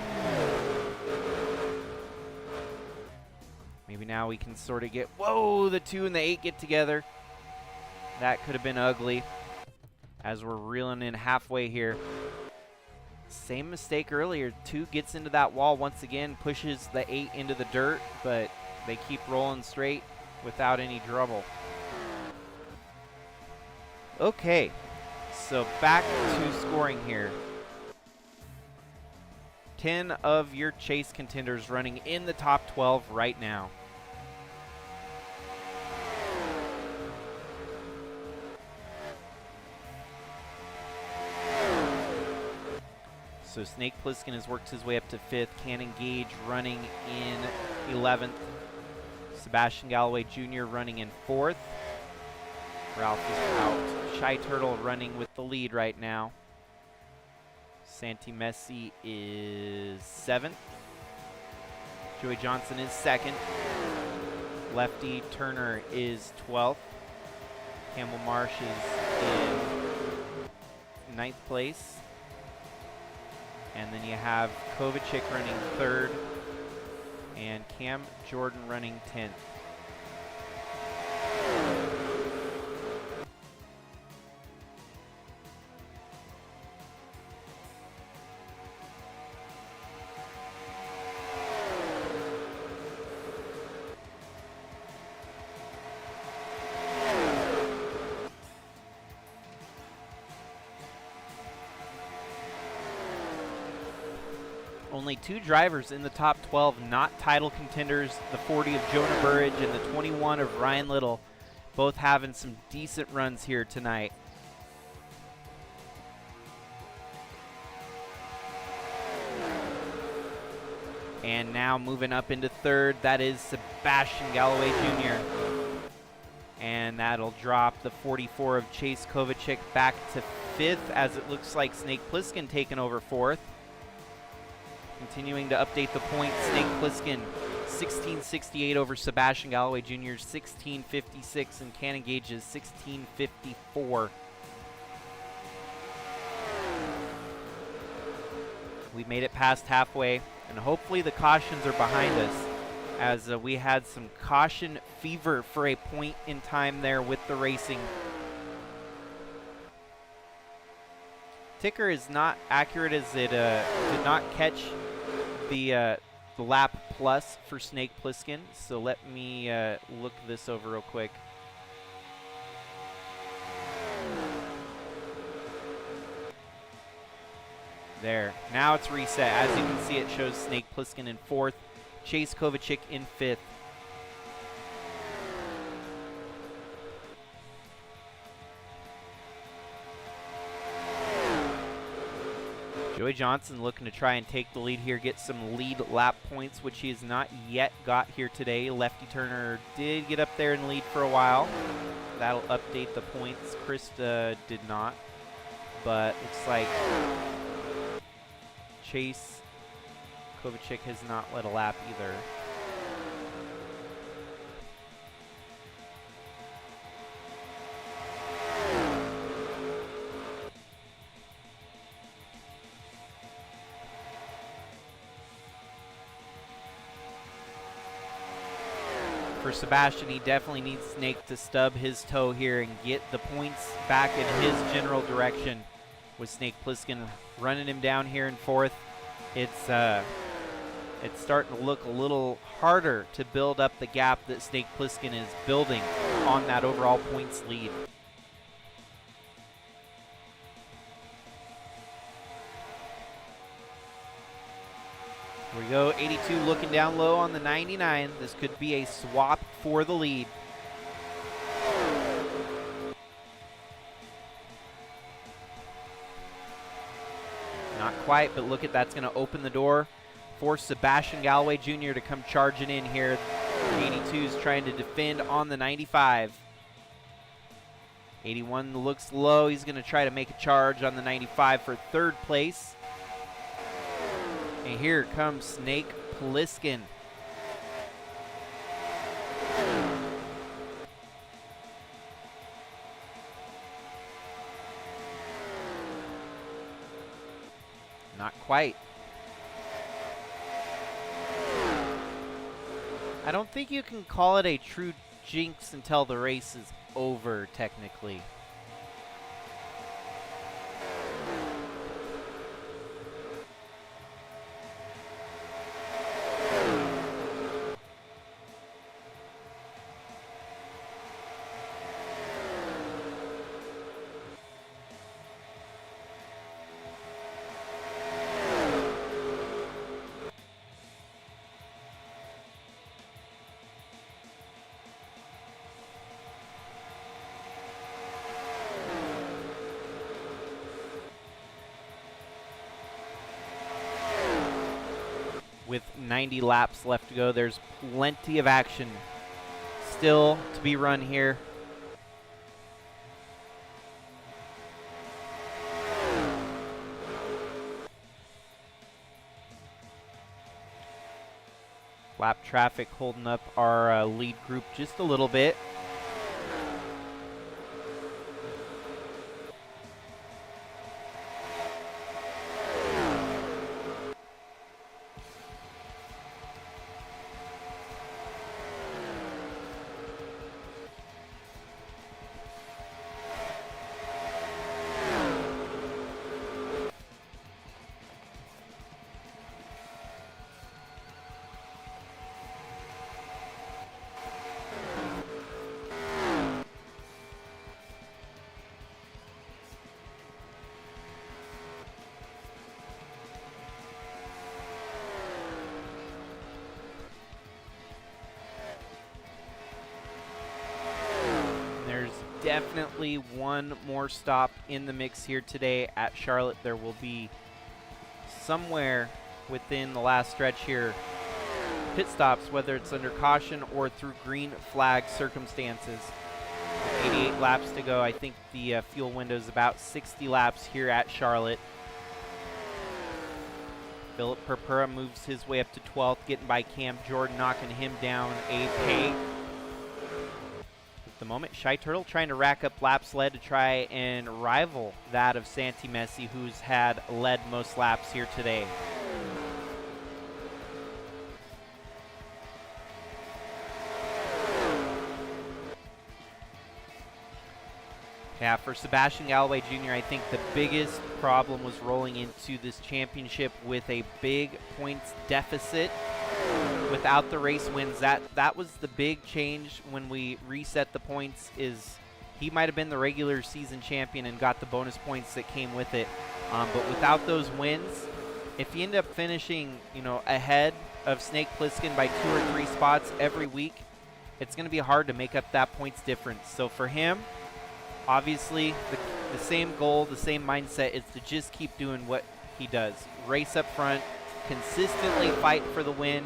Maybe now we can sort of get, whoa, the 2 and the 8 get together. That could have been ugly as we're reeling in halfway here. Same mistake earlier. 2 gets into that wall once again, pushes the 8 into the dirt, but they keep rolling straight without any trouble. Okay, so back to scoring here. 10 of your chase contenders running in the top 12 right now. So Snake Plissken has worked his way up to 5th. Cannon Gage running in 11th. Sebastian Galloway Jr. running in 4th. Ralph is out. Shy Turtle running with the lead right now. Santi Messi is 7th. Joey Johnson is 2nd. Lefty Turner is 12th. Campbell Marsh is in 9th place. And then you have Kovacic running 3rd and Cam Jordan running 10th. Only 2 drivers in the top 12, not title contenders. The 40 of Jonah Burridge and the 21 of Ryan Little, both having some decent runs here tonight. And now moving up into 3rd, that is Sebastian Galloway Jr. And that'll drop the 44 of Chase Kovacic back to 5th, as it looks like Snake Plissken taking over 4th. Continuing to update the points, Snake Plissken 1668 over Sebastian Galloway Jr. 1656, and Cannon Gage is 1654. We made it past halfway, and hopefully the cautions are behind us, as we had some caution fever for a point in time there with the racing. Ticker is not accurate, as it did not catch the lap plus for Snake Plissken, so let me look this over real quick. There, now it's reset. As you can see, it shows Snake Plissken in 4th, Chase Kovacic in 5th. Joey Johnson looking to try and take the lead here, get some lead lap points, which he has not yet got here today. Lefty Turner did get up there and lead for a while. That'll update the points. Krista did not, but looks like Chase Kovacic has not led a lap either. For Sebastian, he definitely needs Snake to stub his toe here and get the points back in his general direction. With Snake Plissken running him down here in fourth, it's starting to look a little harder to build up the gap that Snake Plissken is building on that overall points lead. Here we go, 82 looking down low on the 99. This could be a swap for the lead. Not quite, but look at that's going to open the door for Sebastian Galloway Jr. to come charging in here. 82 is trying to defend on the 95. 81 looks low. He's going to try to make a charge on the 95 for third place. And here comes Snake Plissken. Not quite. I don't think you can call it a true jinx until the race is over, technically. With 90 laps left to go, there's plenty of action still to be run here. Lap traffic holding up our lead group just a little bit. Definitely one more stop in the mix here today at Charlotte. There will be somewhere within the last stretch here pit stops, whether it's under caution or through green flag circumstances. 88 laps to go. I think the fuel window is about 60 laps here at Charlotte. Philip Purpura moves his way up to 12th, getting by Cam Jordan, knocking him down a pay. The moment, Shy Turtle trying to rack up laps led to try and rival that of Santi Messi, who's had led most laps here today. Yeah, for Sebastian Galloway Jr., I think the biggest problem was rolling into this championship with a big points deficit. Without the race wins, that was the big change when we reset the points. Is he might have been the regular season champion and got the bonus points that came with it, but without those wins, if you end up finishing, ahead of Snake Plissken by 2 or 3 spots every week, it's going to be hard to make up that points difference. So for him, obviously, the same goal, the same mindset is to just keep doing what he does. Race up front, consistently fight for the win,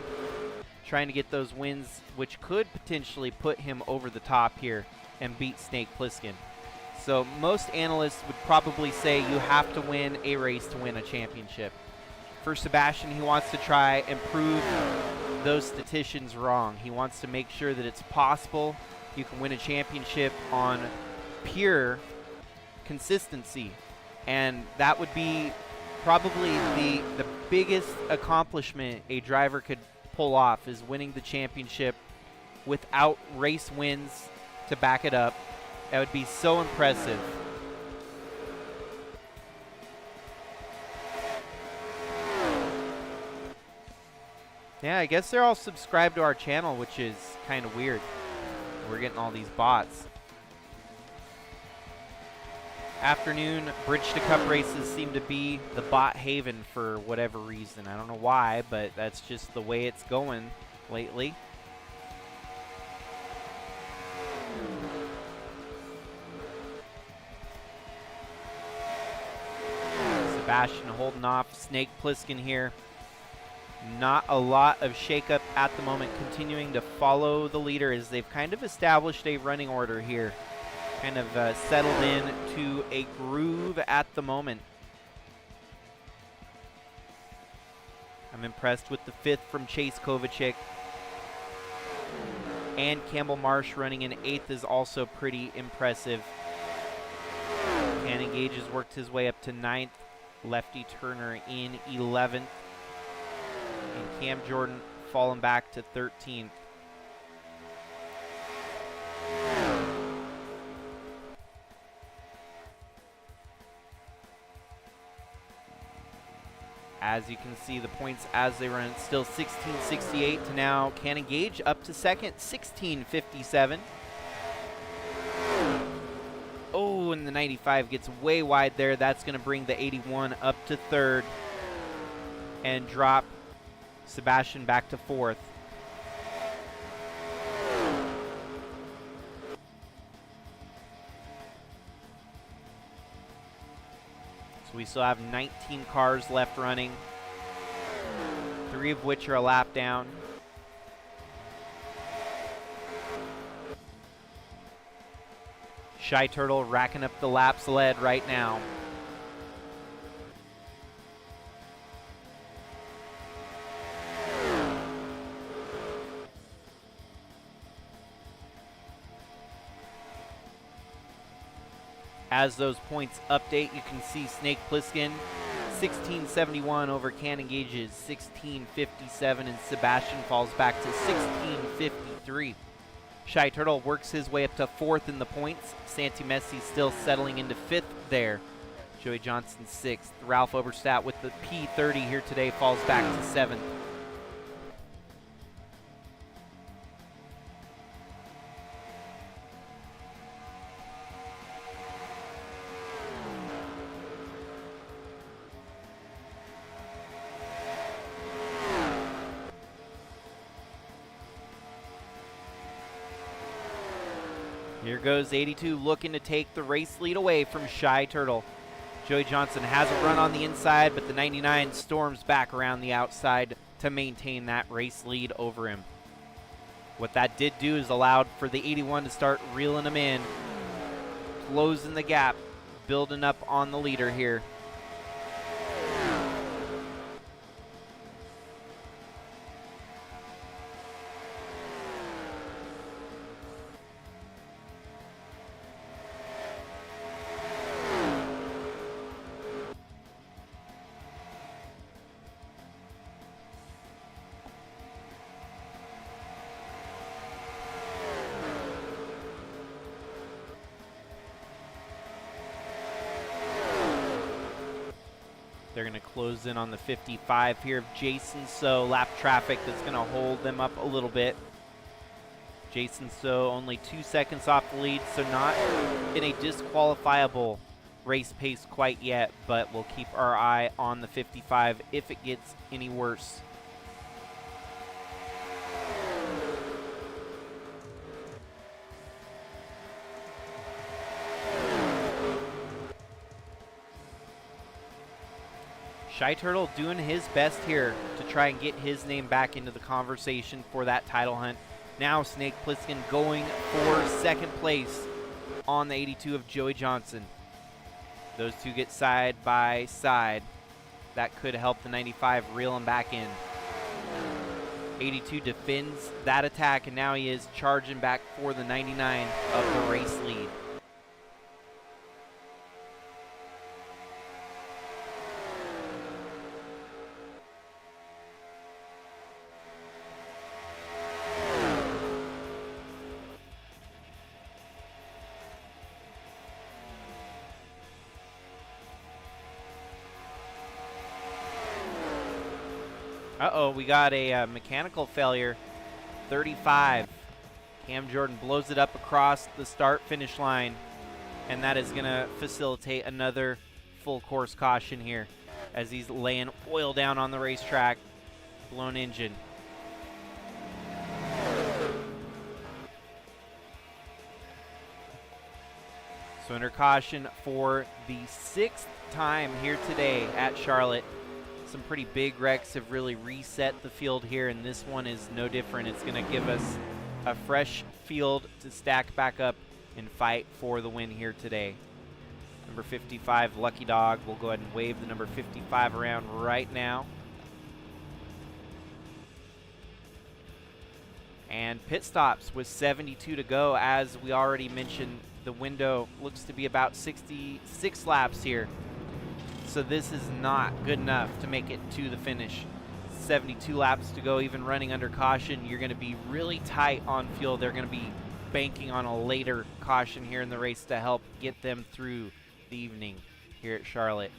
trying to get those wins, which could potentially put him over the top here and beat Snake Plissken. So most analysts would probably say you have to win a race to win a championship. For Sebastian, he wants to try and prove those statisticians wrong. He wants to make sure that it's possible you can win a championship on pure consistency. And that would be probably the biggest accomplishment a driver could pull off, is winning the championship without race wins to back it up. That would be so impressive. Yeah, I guess they're all subscribed to our channel, which is kind of weird. We're getting all these bots. Afternoon Bridge to Cup races seem to be the bot haven for whatever reason. I don't know why, but that's just the way it's going lately. Sebastian holding off Snake Plissken here. Not a lot of shakeup at the moment, continuing to follow the leader as they've kind of established a running order here. Kind of settled in to a groove at the moment. I'm impressed with the 5th from Chase Kovacic. And Campbell Marsh running in 8th is also pretty impressive. Cannon Gage has worked his way up to 9th. Lefty Turner in 11th. And Cam Jordan falling back to 13th. As you can see, the points as they run, still 1668 to now Cannon Gage up to 2nd, 1657. Oh, and the 95 gets way wide there. That's going to bring the 81 up to 3rd and drop Sebastian back to 4th. So we still have 19 cars left running, 3 of which are a lap down. Shy Turtle racking up the laps led right now. As those points update, you can see Snake Plissken 1671 over Cannon Gage's 1657, and Sebastian falls back to 1653. Shy Turtle works his way up to 4th in the points. Santi Messi still settling into 5th there. Joey Johnson 6th. Ralph Oberstadt with the P30 here today falls back to 7th. Here goes 82 looking to take the race lead away from Shy Turtle. Joey Johnson has a run on the inside, but the 99 storms back around the outside to maintain that race lead over him. What that did do is allowed for the 81 to start reeling him in, closing the gap, building up on the leader here. They're going to close in on the 55 here of Jason So. Lap traffic that's going to hold them up a little bit. Jason So only 2 seconds off the lead, so not in a disqualifiable race pace quite yet, but we'll keep our eye on the 55 if it gets any worse. Shy Turtle doing his best here to try and get his name back into the conversation for that title hunt. Now Snake Plissken going for second place on the 82 of Joey Johnson. Those two get side by side. That could help the 95 reel him back in. 82 defends that attack, and now he is charging back for the 99 of the race lead. Uh-oh, we got a mechanical failure. 35. Cam Jordan blows it up across the start-finish line, and that is going to facilitate another full course caution here as he's laying oil down on the racetrack. Blown engine. So under caution for the 6th time here today at Charlotte. Some pretty big wrecks have really reset the field here, and this one is no different. It's going to give us a fresh field to stack back up and fight for the win here today. Number 55, Lucky Dog. We'll go ahead and wave the number 55 around right now. And pit stops with 72 to go. As we already mentioned, the window looks to be about 66 laps here. So this is not good enough to make it to the finish. 72 laps to go, even running under caution. You're going to be really tight on fuel. They're going to be banking on a later caution here in the race to help get them through the evening here at Charlotte.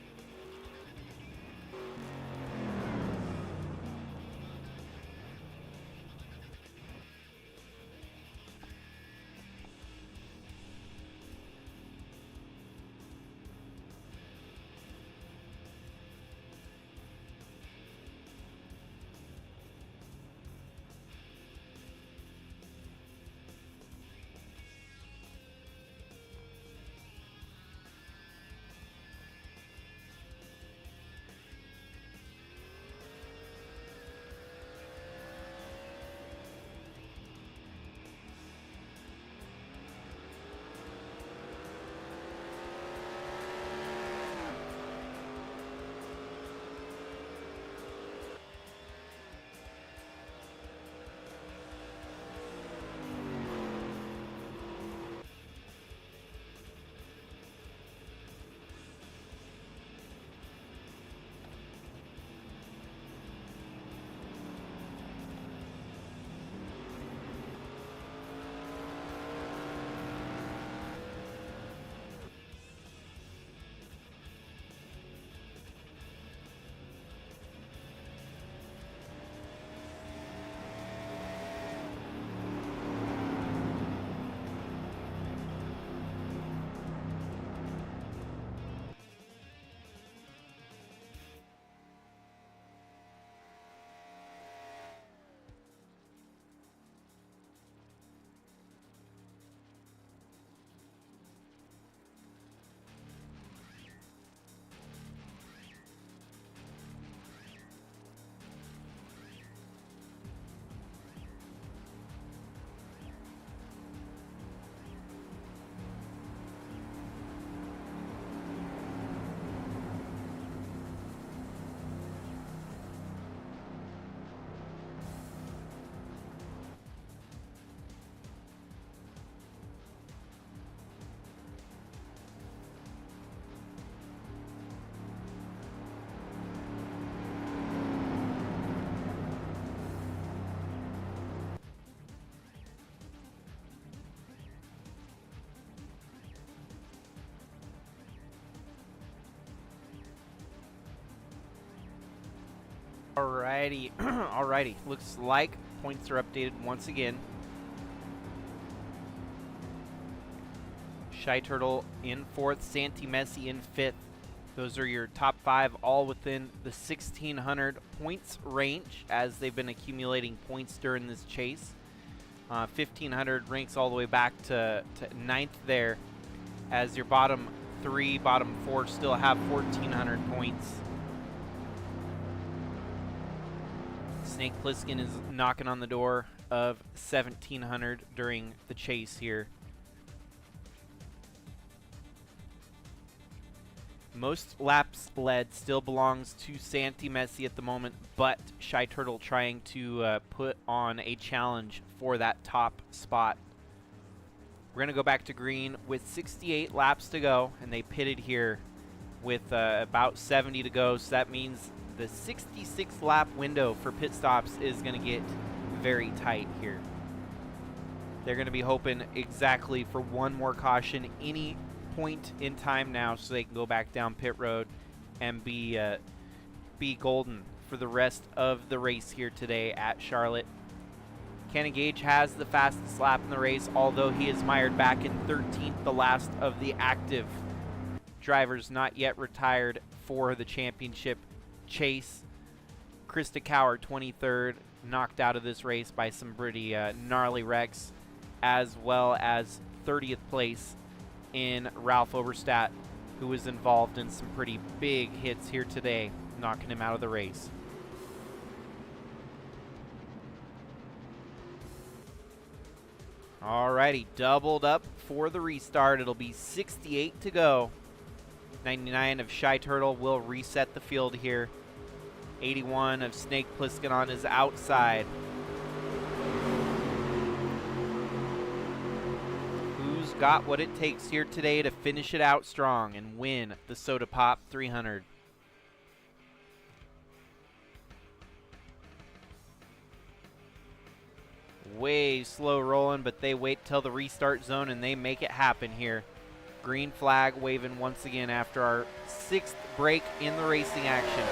Alrighty, alrighty. Looks like points are updated once again. Shy Turtle in 4th, Santi Messi in 5th. Those are your top 5, all within the 1,600 points range as they've been accumulating points during this chase. 1,500 ranks all the way back to 9th there, as your bottom 3, bottom 4 still have 1,400 points. Snake Plissken is knocking on the door of 1,700 during the chase here. Most laps led still belongs to Santi Messi at the moment, but Shy Turtle trying to put on a challenge for that top spot. We're going to go back to green with 68 laps to go, and they pitted here with about 70 to go, so that means the 66 lap window for pit stops is going to get very tight here. They're going to be hoping exactly for one more caution any point in time now, so they can go back down pit road and be golden for the rest of the race here today at Charlotte. Cannon Gage has the fastest lap in the race, although he is mired back in 13th, the last of the active drivers not yet retired for the championship chase. Krista Cower, 23rd, knocked out of this race by some pretty gnarly wrecks, as well as 30th place in Ralph Oberstadt, who was involved in some pretty big hits here today, knocking him out of the race. Alrighty, doubled up for the restart. It'll be 68 to go. 99 of Shy Turtle will reset the field here. 81 of Snake Plissken on his outside. Who's got what it takes here today to finish it out strong and win the Soda Pop 300? Way slow rolling, but they wait till the restart zone and they make it happen here. Green flag waving once again after our 6th break in the racing action.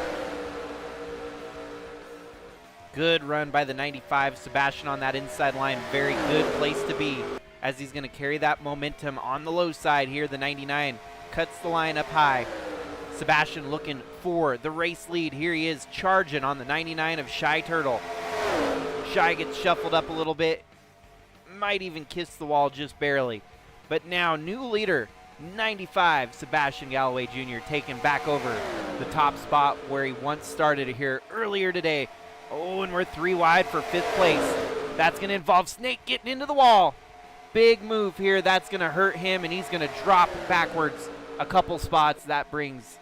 Good run by the 95. Sebastian on that inside line. Very good place to be, as he's going to carry that momentum on the low side here. The 99 cuts the line up high. Sebastian looking for the race lead. Here he is charging on the 99 of Shy Turtle. Shy gets shuffled up a little bit. Might even kiss the wall just barely. But now new leader, 95, Sebastian Galloway Jr. taking back over the top spot where he once started here earlier today. Oh, and we're 3 wide for 5th place. That's going to involve Snake getting into the wall. Big move here. That's going to hurt him, and he's going to drop backwards a couple spots. That brings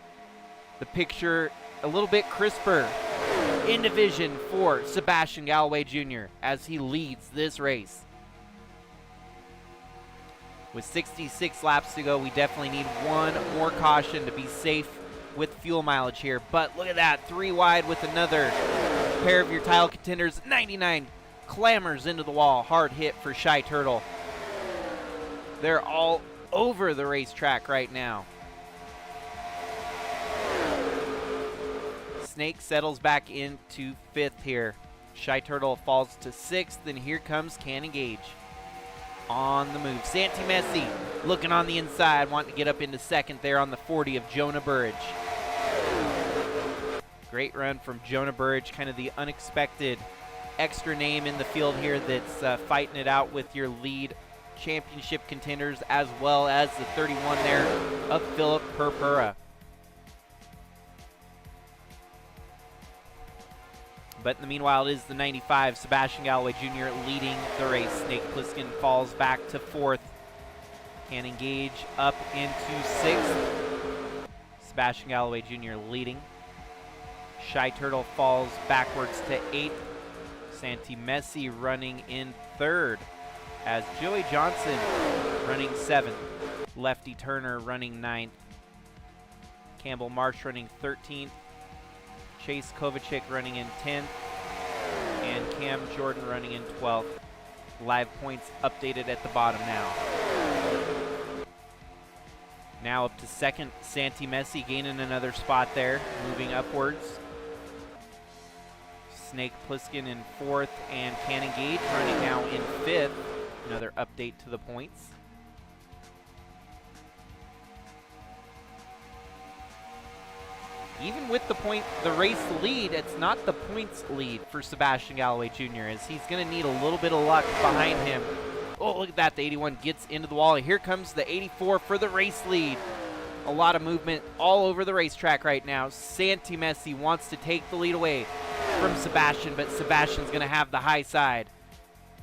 the picture a little bit crisper in division for Sebastian Galloway Jr. as he leads this race. With 66 laps to go, we definitely need one more caution to be safe with fuel mileage here. But look at that, 3 wide with another pair of your title contenders. 99 clambers into the wall. Hard hit for Shy Turtle. They're all over the racetrack right now. Snake settles back into 5th here. Shy Turtle falls to 6th, and here comes Cannon Gage on the move. Santi Messi looking on the inside, wanting to get up into 2nd there on the 40 of Jonah Burridge. Great run from Jonah Burridge, kind of the unexpected extra name in the field here that's fighting it out with your lead championship contenders, as well as the 31 there of Philip Purpura. But in the meanwhile, it is the 95, Sebastian Galloway Jr. leading the race. Snake Plissken falls back to 4th. Cannon Gage up into 6th. Sebastian Galloway Jr. leading. Shy Turtle falls backwards to 8th. Santi Messi running in 3rd, as Joey Johnson running 7th. Lefty Turner running 9th. Campbell Marsh running 13th. Chase Kovacic running in 10th, and Cam Jordan running in 12th. Live points updated at the bottom now. Now up to 2nd, Santi Messi gaining another spot there, moving upwards. Snake Plissken in 4th, and Cannon Gage running now in 5th. Another update to the points. Even with the race lead, it's not the points lead for Sebastian Galloway Jr., as he's going to need a little bit of luck behind him. Oh, look at that. The 81 gets into the wall. Here comes the 84 for the race lead. A lot of movement all over the racetrack right now. Santi Messi wants to take the lead away. from Sebastian, but Sebastian's going to have the high side,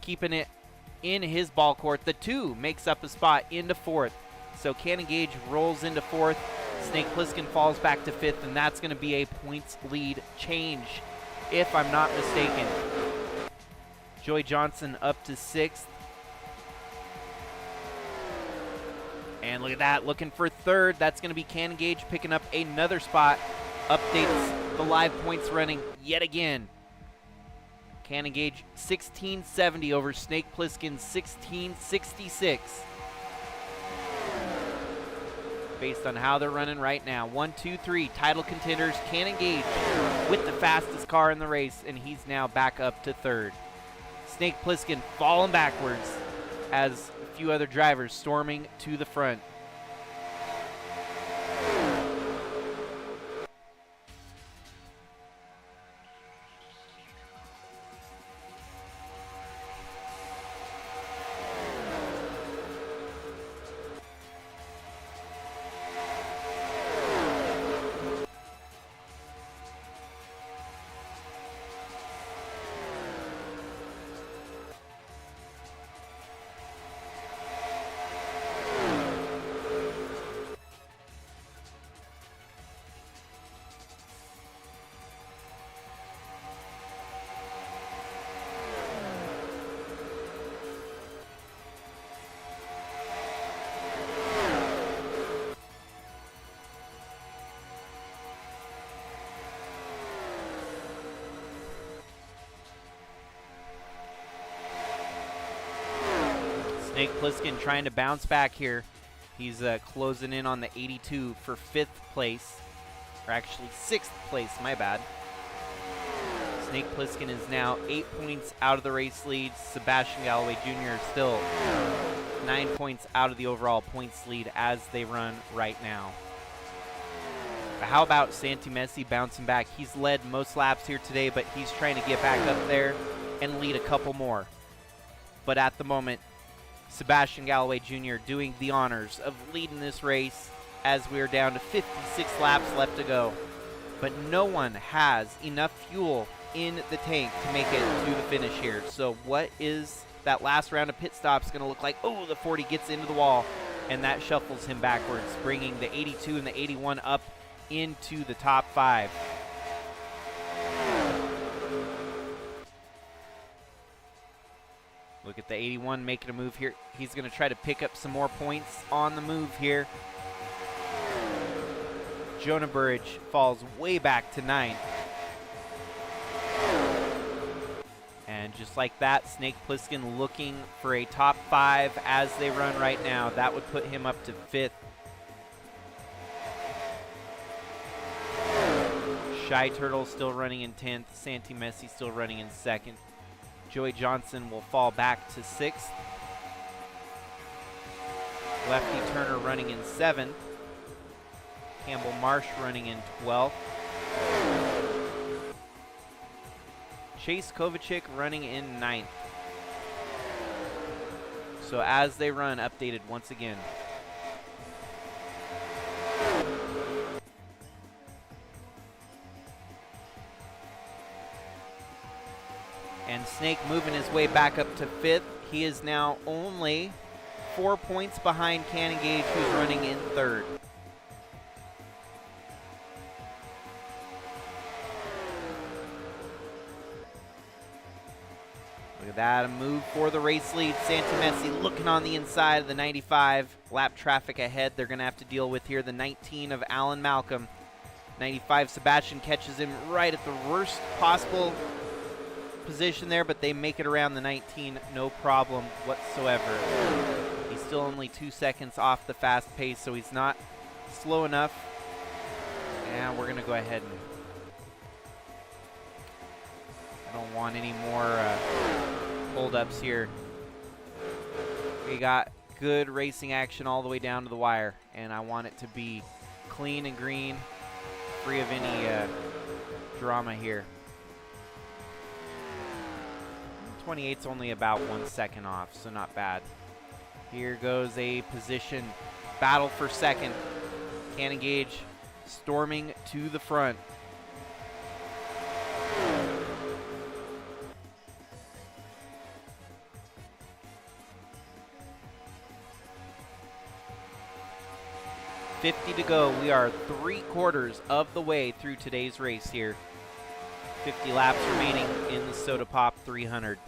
keeping it in his ball court. The 2 makes up a spot into 4th. So Cannon Gage rolls into 4th. Snake Plissken falls back to 5th, and that's going to be a points lead change, if I'm not mistaken. Joey Johnson up to 6th. And look at that, looking for 3rd. That's going to be Cannon Gage picking up another spot. Updates the live points running yet again. Cannon Gage 1670 over Snake Plissken 1666. Based on how they're running right now. 1, 2, 3 title contenders. Cannon Gage with the fastest car in the race, and he's now back up to 3rd. Snake Plissken falling backwards as a few other drivers storming to the front. Snake Plissken trying to bounce back here. He's closing in on the 82 for 5th place. Or actually 6th place, my bad. Snake Plissken is now 8 points out of the race lead. Sebastian Galloway Jr. is still 9 points out of the overall points lead as they run right now. But how about Santi Messi bouncing back? He's led most laps here today, but he's trying to get back up there and lead a couple more. But at the moment, Sebastian Galloway Jr. doing the honors of leading this race as we're down to 56 laps left to go. But no one has enough fuel in the tank to make it to the finish here. So what is that last round of pit stops going to look like? Oh, the 40 gets into the wall, and that shuffles him backwards, bringing the 82 and the 81 up into the top 5. Look at the 81 making a move here. He's going to try to pick up some more points on the move here. Jonah Burridge falls way back to 9th. And just like that, Snake Plissken looking for a top 5 as they run right now. That would put him up to 5th. Shy Turtle still running in 10th. Santi Messi still running in 2nd. Joey Johnson will fall back to 6th. Lefty Turner running in 7th. Campbell Marsh running in 12th. Chase Kovacic running in 9th. So as they run, updated once again. And Snake moving his way back up to 5th. He is now only 4 points behind Cannon Gage, who's running in 3rd. Look at that, a move for the race lead. Santi Messi looking on the inside of the 95. Lap traffic ahead they're going to have to deal with here. The 19 of Alan Malcolm. 95, Sebastian catches him right at the worst possible position there, but they make it around the 19, no problem whatsoever. He's still only 2 seconds off the fast pace, so he's not slow enough. And we're going to go ahead and I don't want any more hold-ups here. We got good racing action all the way down to the wire, and I want it to be clean and green, free of any drama here. 28's only about 1 second off, so not bad. Here goes a position battle for 2nd. Cannon Gage storming to the front. 50 to go. We are 3/4 of the way through today's race here. 50 laps remaining in the Soda Pop 300.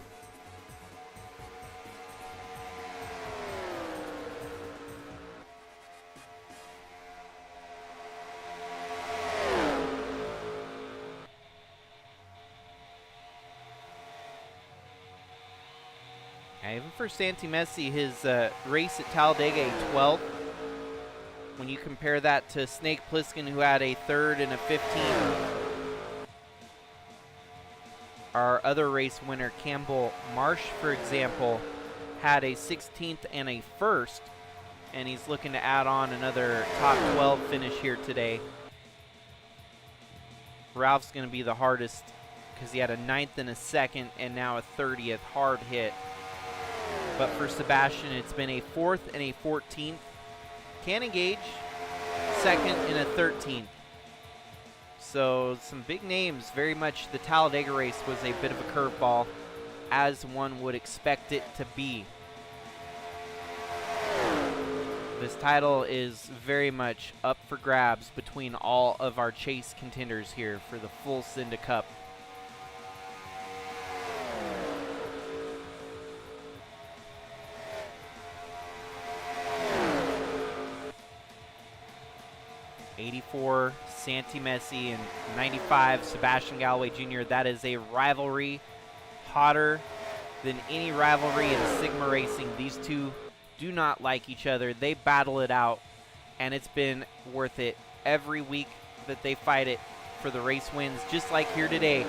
Even for Santi Messi, his race at Talladega, a 12th. When you compare that to Snake Plissken, who had a 3rd and a 15th. Our other race winner, Campbell Marsh, for example, had a 16th and a 1st, and he's looking to add on another top 12 finish here today. Ralph's going to be the hardest because he had a 9th and a 2nd and now a 30th hard hit. But for Sebastian, it's been a 4th and a 14th. Cannon Gage, 2nd and a 13th. So some big names. Very much the Talladega race was a bit of a curveball, as one would expect it to be. This title is very much up for grabs between all of our chase contenders here for the full Cinda Cup. '84 Santi Messi and '95 Sebastian Galloway Jr. That is a rivalry hotter than any rivalry in Sigma racing. These two do not like each other. They battle it out, and it's been worth it every week that they fight it for the race wins. Just like here today,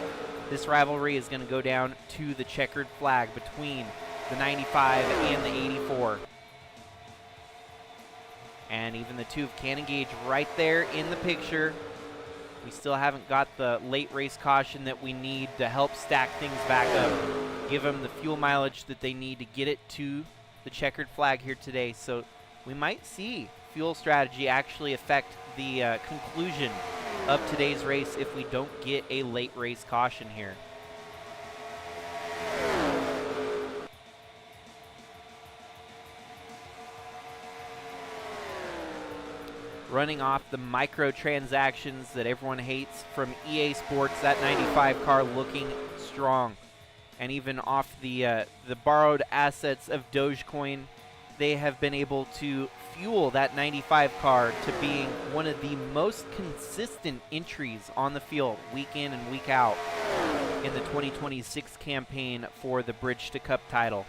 this rivalry is going to go down to the checkered flag between the '95 and the '84. And even the two of Cannon Gage right there in the picture. We still haven't got the late race caution that we need to help stack things back up. Give them the fuel mileage that they need to get it to the checkered flag here today. So we might see fuel strategy actually affect the conclusion of today's race if we don't get a late race caution here. Running off the microtransactions that everyone hates from EA Sports, that 95 car looking strong. And even off the borrowed assets of Dogecoin, they have been able to fuel that 95 car to being one of the most consistent entries on the field week in and week out in the 2026 campaign for the Bridge to Cup title.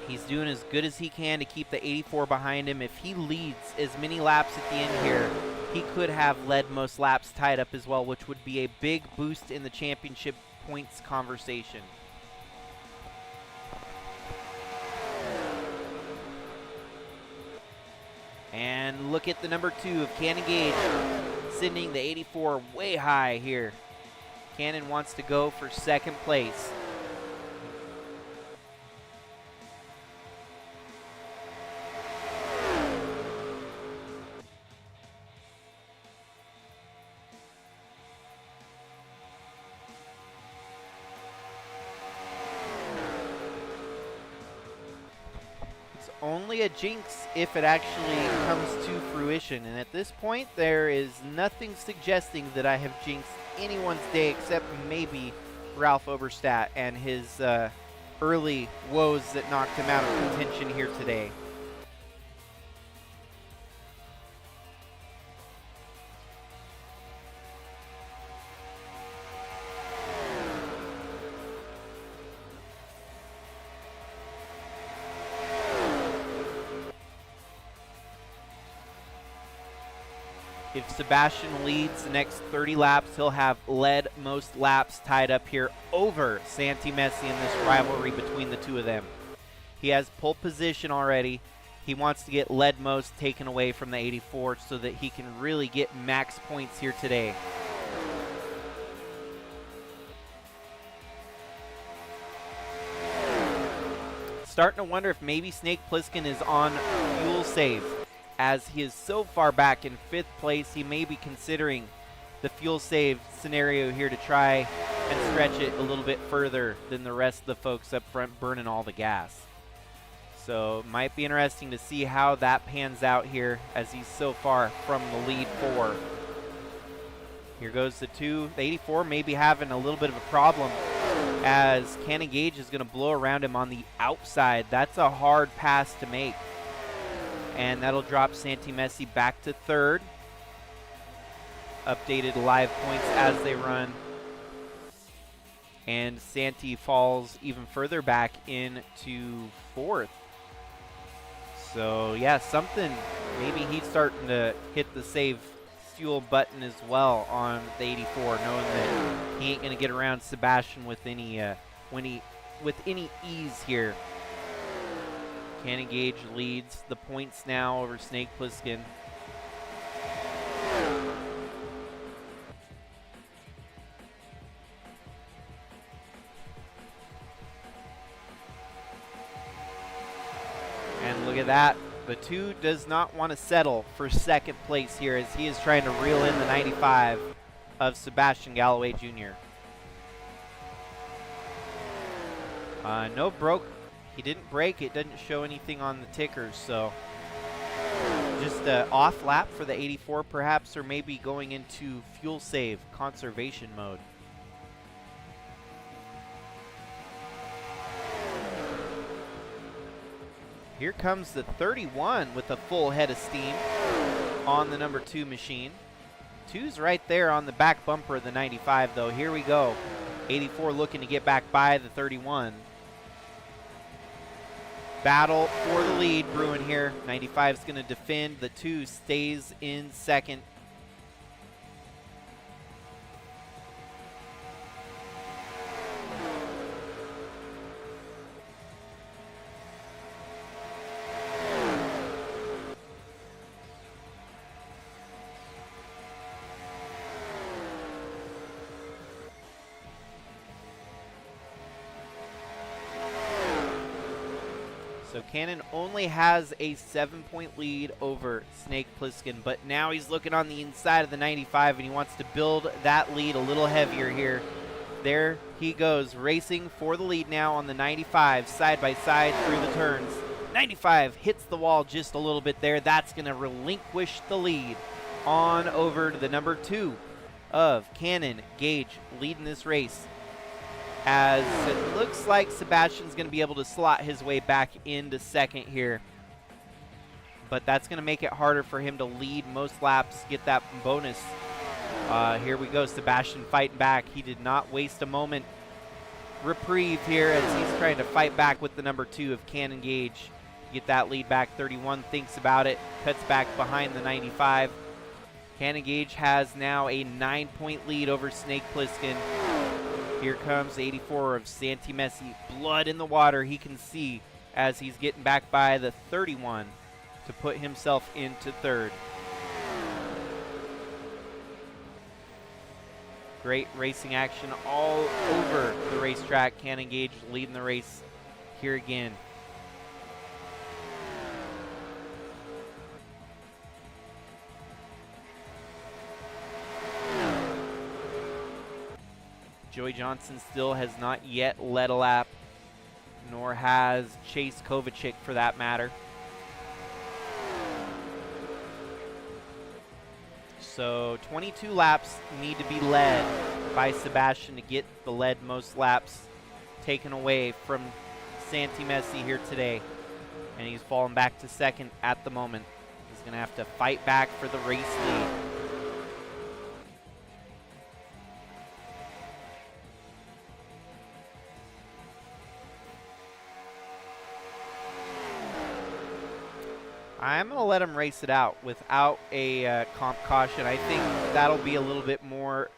He's doing as good as he can to keep the 84 behind him. If he leads as many laps at the end here, he could have led most laps tied up as well, which would be a big boost in the championship points conversation. And look at the number 2 of Cannon Gage, sending the 84 way high here. Cannon wants to go for 2nd place. Only a jinx if it actually comes to fruition, and at this point there is nothing suggesting that I have jinxed anyone's day except maybe Ralph Oberstadt and his early woes that knocked him out of contention here today. If Sebastian leads the next 30 laps, he'll have led most laps tied up here over Santi Messi in this rivalry between the two of them. He has pole position already. He wants to get led most taken away from the 84 so that he can really get max points here today. Starting to wonder if maybe Snake Plissken is on fuel save. As he is so far back in 5th place, he may be considering the fuel save scenario here to try and stretch it a little bit further than the rest of the folks up front burning all the gas. So might be interesting to see how that pans out here as he's so far from the lead 4. Here goes the 2. The 84 may be having a little bit of a problem as Cannon Gage is going to blow around him on the outside. That's a hard pass to make. And that'll drop Santi Messi back to 3rd. Updated live points as they run. And Santi falls even further back into 4th. So yeah, something, maybe he's starting to hit the save fuel button as well on the 84, knowing that he ain't gonna get around Sebastian with any ease here. Cannon Gage leads the points now over Snake Plissken. And look at that. The 2 does not want to settle for 2nd place here as he is trying to reel in the 95 of Sebastian Galloway Jr. No broke. He didn't break. It doesn't show anything on the tickers, so just an off lap for the 84 perhaps, or maybe going into fuel save conservation mode. Here comes the 31 with a full head of steam on the number 2 machine. 2's right there on the back bumper of the 95 though. Here we go. 84 looking to get back by the 31. Battle for the lead brewing here. 95 is going to defend. The 2 stays in 2nd. So Cannon only has a 7-point lead over Snake Plissken, but now he's looking on the inside of the 95 and he wants to build that lead a little heavier here. There he goes, racing for the lead now on the 95, side by side through the turns. 95 hits the wall just a little bit there. That's going to relinquish the lead on over to the number 2 of Cannon Gage leading this race, as it looks like Sebastian's going to be able to slot his way back into 2nd here. But that's going to make it harder for him to lead most laps, get that bonus. Here we go, Sebastian fighting back. He did not waste a moment. Reprieve here as he's trying to fight back with the number 2 of Cannon Gage. Get that lead back. 31 thinks about it, cuts back behind the 95. Cannon Gage has now a 9-point lead over Snake Plissken. Here comes 84 of Santi Messi. Blood in the water, he can see as he's getting back by the 31 to put himself into 3rd. Great racing action all over the racetrack. Cannon Gage leading the race here again. Joey Johnson still has not yet led a lap, nor has Chase Kovacic for that matter. So 22 laps need to be led by Sebastian to get the lead most laps taken away from Santi Messi here today. And he's fallen back to 2nd at the moment. He's going to have to fight back for the race lead. I'm going to let him race it out without a comp caution. I think that'll be a little bit more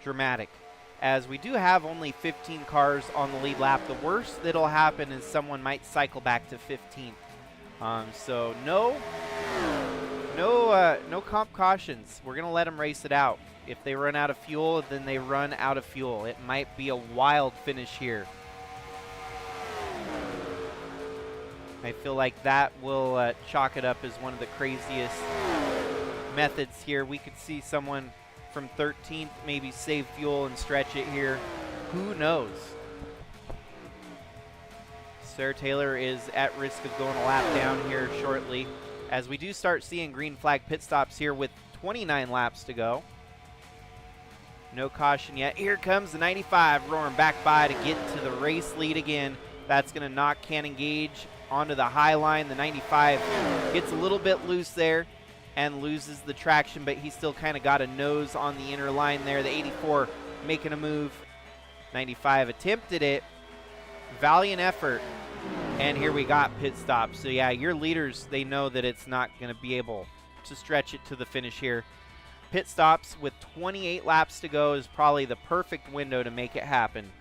dramatic, as we do have only 15 cars on the lead lap. The worst that'll happen is someone might cycle back to 15th. So no comp cautions. We're going to let them race it out. If they run out of fuel, then they run out of fuel. It might be a wild finish here. I feel like that will chalk it up as one of the craziest methods here. We could see someone from 13th maybe save fuel and stretch it here. Who knows? Sarah Taylor is at risk of going a lap down here shortly, as we do start seeing green flag pit stops here with 29 laps to go. No caution yet. Here comes the 95 roaring back by to get to the race lead again. That's going to knock Cannon Gage onto the high line. The 95 gets a little bit loose there and loses the traction, but he still kind of got a nose on the inner line there. The 84 making a move. 95 attempted it. Valiant effort. And here we got pit stops. So yeah, your leaders, they know that it's not going to be able to stretch it to the finish here. Pit stops with 28 laps to go is probably the perfect window to make it happen.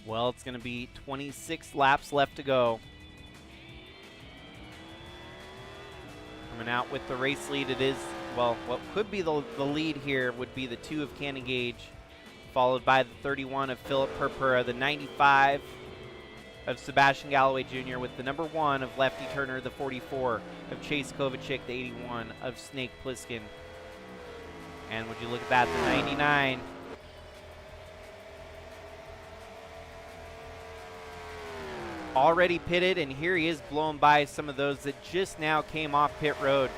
Well, it's going to be 26 laps left to go. Coming out with the race lead, it is, well, what could be the lead here would be the 2 of Cannon Gage, followed by the 31 of Philip Purpura, the 95 of Sebastian Galloway Jr., with the number 1 of Lefty Turner, the 44 of Chase Kovacic, the 81 of Snake Plissken. And would you look at that, the 99 already pitted, and here he is blown by some of those that just now came off pit road.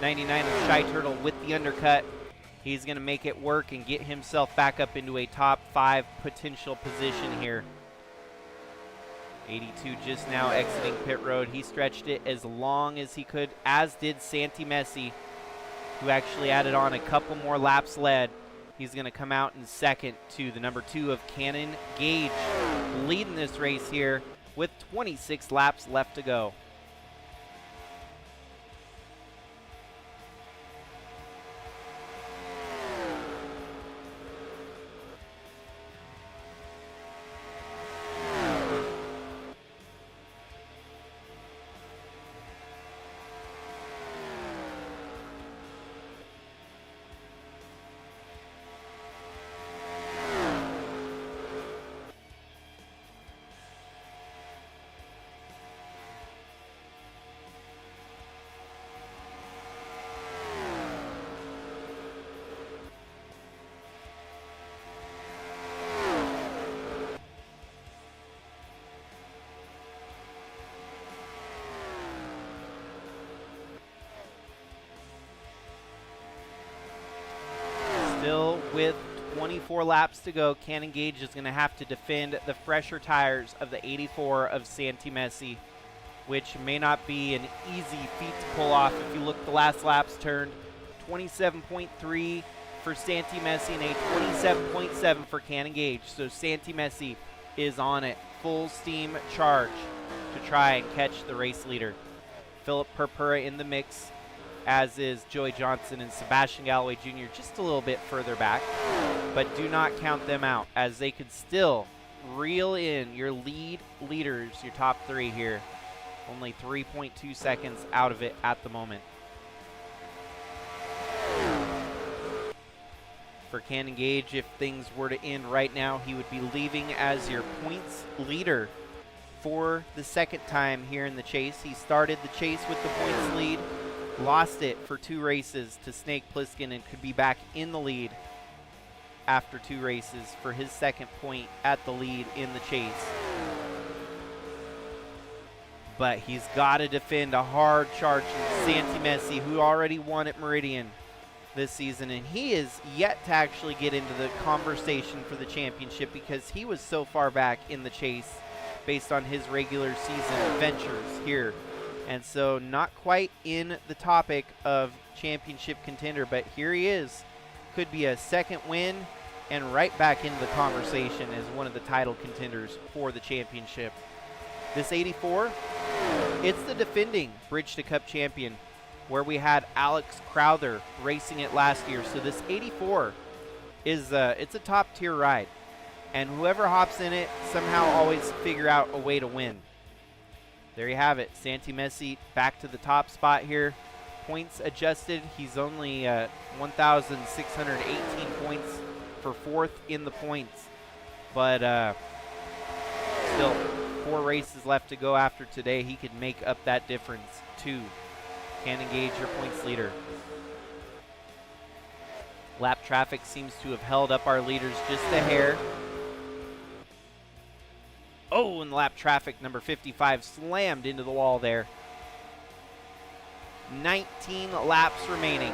99 of Shy Turtle with the undercut. He's going to make it work and get himself back up into a top 5 potential position here. 82 just now exiting pit road. He stretched it as long as he could, as did Santi Messi, who actually added on a couple more laps led. He's going to come out in second to the number 2 of Cannon Gage, leading this race here with 26 laps left to go. Still with 24 laps to go, Cannon Gage is going to have to defend the fresher tires of the 84 of Santi Messi, which may not be an easy feat to pull off. If you look, the last laps turned 27.3 for Santi Messi and a 27.7 for Cannon Gage. So Santi Messi is on it, full steam charge to try and catch the race leader. Philip Purpura in the mix, as is Joey Johnson and Sebastian Galloway Jr. just a little bit further back. But do not count them out, as they could still reel in your leaders, your top 3 here. Only 3.2 seconds out of it at the moment. For Cannon Gage, if things were to end right now, he would be leaving as your points leader for the second time here in the chase. He started the chase with the points lead, lost it for 2 races to Snake Plissken, and could be back in the lead after 2 races for his second point at the lead in the chase. But he's got to defend a hard charging Santi Messi, who already won at Meridian this season, and he is yet to actually get into the conversation for the championship because he was so far back in the chase based on his regular season adventures here. And so not quite in the topic of championship contender, but here he is. Could be a second win and right back into the conversation as one of the title contenders for the championship. This 84, it's the defending Bridge to Cup champion, where we had Alex Crowther racing it last year. So this 84 is it's a top tier ride. and whoever hops in it somehow always figure out a way to win. There you have it. Santi Messi back to the top spot here. Points adjusted. He's only 1,618 points for fourth in the points. But still, 4 races left to go after today. He could make up that difference too. Cannon Gage, your points leader. Lap traffic seems to have held up our leaders just a hair. Oh, and lap traffic number 55 slammed into the wall there. 19 laps remaining.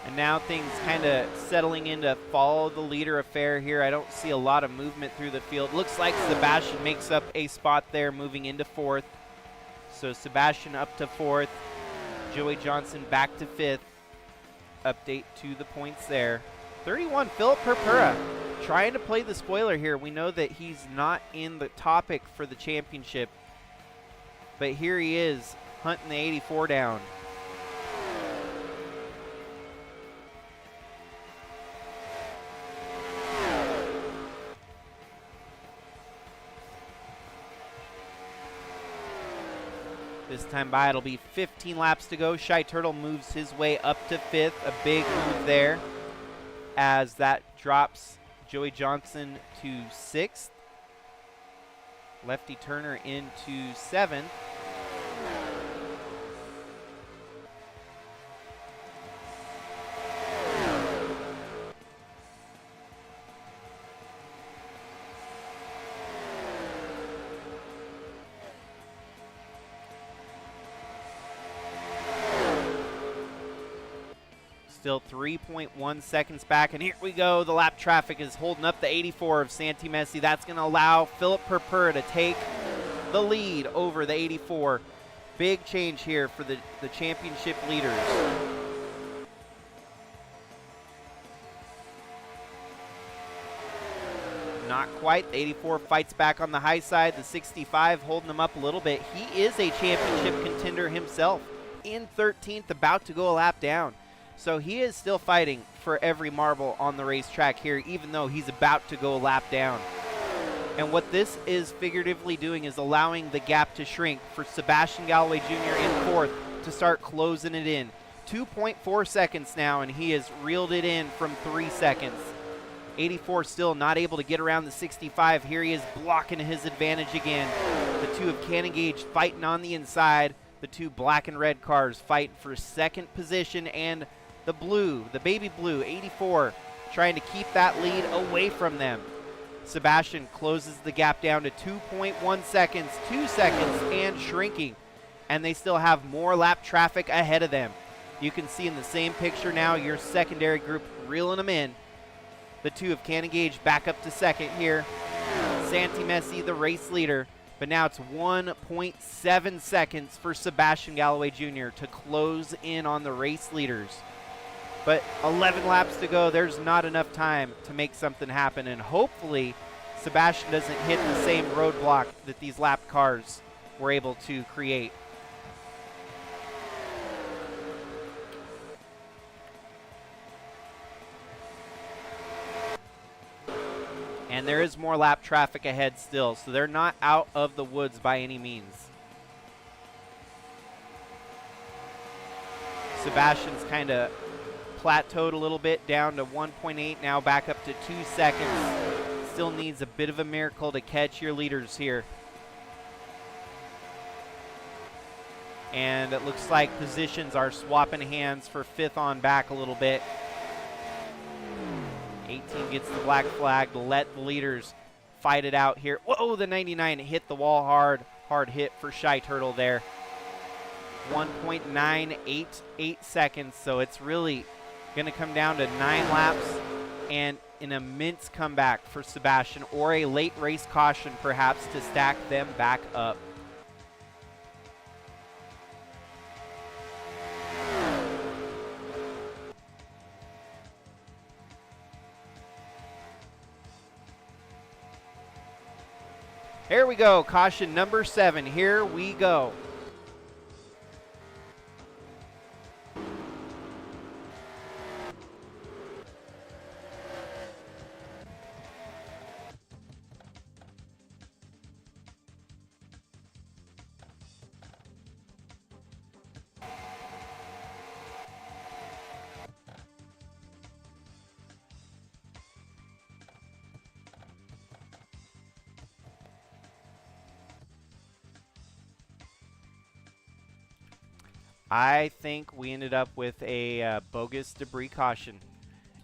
And now things kind of settling into follow the leader affair here. I don't see a lot of movement through the field. Looks like Sebastian makes up a spot there, moving into fourth. So Sebastian up to fourth. Joey Johnson back to fifth. Update to the points there. 31, Philip Purpura trying to play the spoiler here. We know that he's not in the topic for the championship. But here he is, hunting the 84 down. This time by, it'll be 15 laps to go. Shy Turtle moves his way up to fifth. A big move there as that drops Joey Johnson to sixth. Lefty Turner into seventh. Still 3.1 seconds back, and here we go. The lap traffic is holding up the 84 of Santi Messi. That's going to allow Philip Purpura to take the lead over the 84. Big change here for the championship leaders. Not quite. The 84 fights back on the high side. The 65 holding him up a little bit. He is a championship contender himself. In 13th, about to go a lap down. So he is still fighting for every marble on the racetrack here, even though he's about to go a lap down. And what this is figuratively doing is allowing the gap to shrink for Sebastian Galloway Jr. in fourth to start closing it in. 2.4 seconds now, and he has reeled it in from 3 seconds. 84 still not able to get around the 65. Here he is blocking his advantage again. The two of Cannon Gage fighting on the inside. The two black and red cars fighting for second position, and the blue, the baby blue, 84, trying to keep that lead away from them. Sebastian closes the gap down to 2.1 seconds, 2 seconds, and shrinking. And they still have more lap traffic ahead of them. You can see in the same picture now, your secondary group reeling them in. The two of Cannon Gage back up to second here. Santi Messi, the race leader. But now it's 1.7 seconds for Sebastian Galloway Jr. to close in on the race leaders. But 11 laps to go. There's not enough time to make something happen. And hopefully, Sebastian doesn't hit the same roadblock that these lap cars were able to create. And there is more lap traffic ahead still, so they're not out of the woods by any means. Sebastian's kind of plateaued a little bit, down to 1.8, now back up to 2 seconds. Still needs a bit of a miracle to catch your leaders here. And it looks like positions are swapping hands for fifth on back a little bit. 18 gets the black flag to let the leaders fight it out here. Whoa, the 99 hit the wall hard. Hard hit for Shy Turtle there. 1.988 seconds, so it's really going to come down to 9 laps and an immense comeback for Sebastian, or a late race caution perhaps to stack them back up. Here we go. Caution number 7. Here we go. I think we ended up with a bogus debris caution.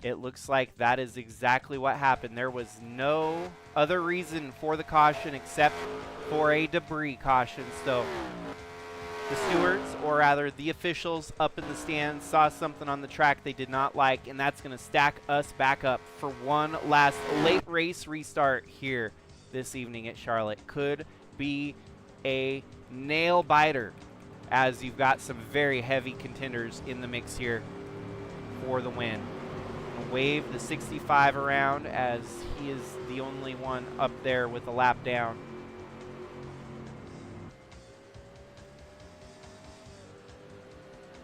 It looks like that is exactly what happened. There was no other reason for the caution except for a debris caution. So the stewards, or rather the officials up in the stands, saw something on the track they did not like, and that's going to stack us back up for one last late race restart here this evening at Charlotte. Could be a nail biter, as you've got some very heavy contenders in the mix here for the win. I'll wave the 65 around as he is the only one up there with a lap down.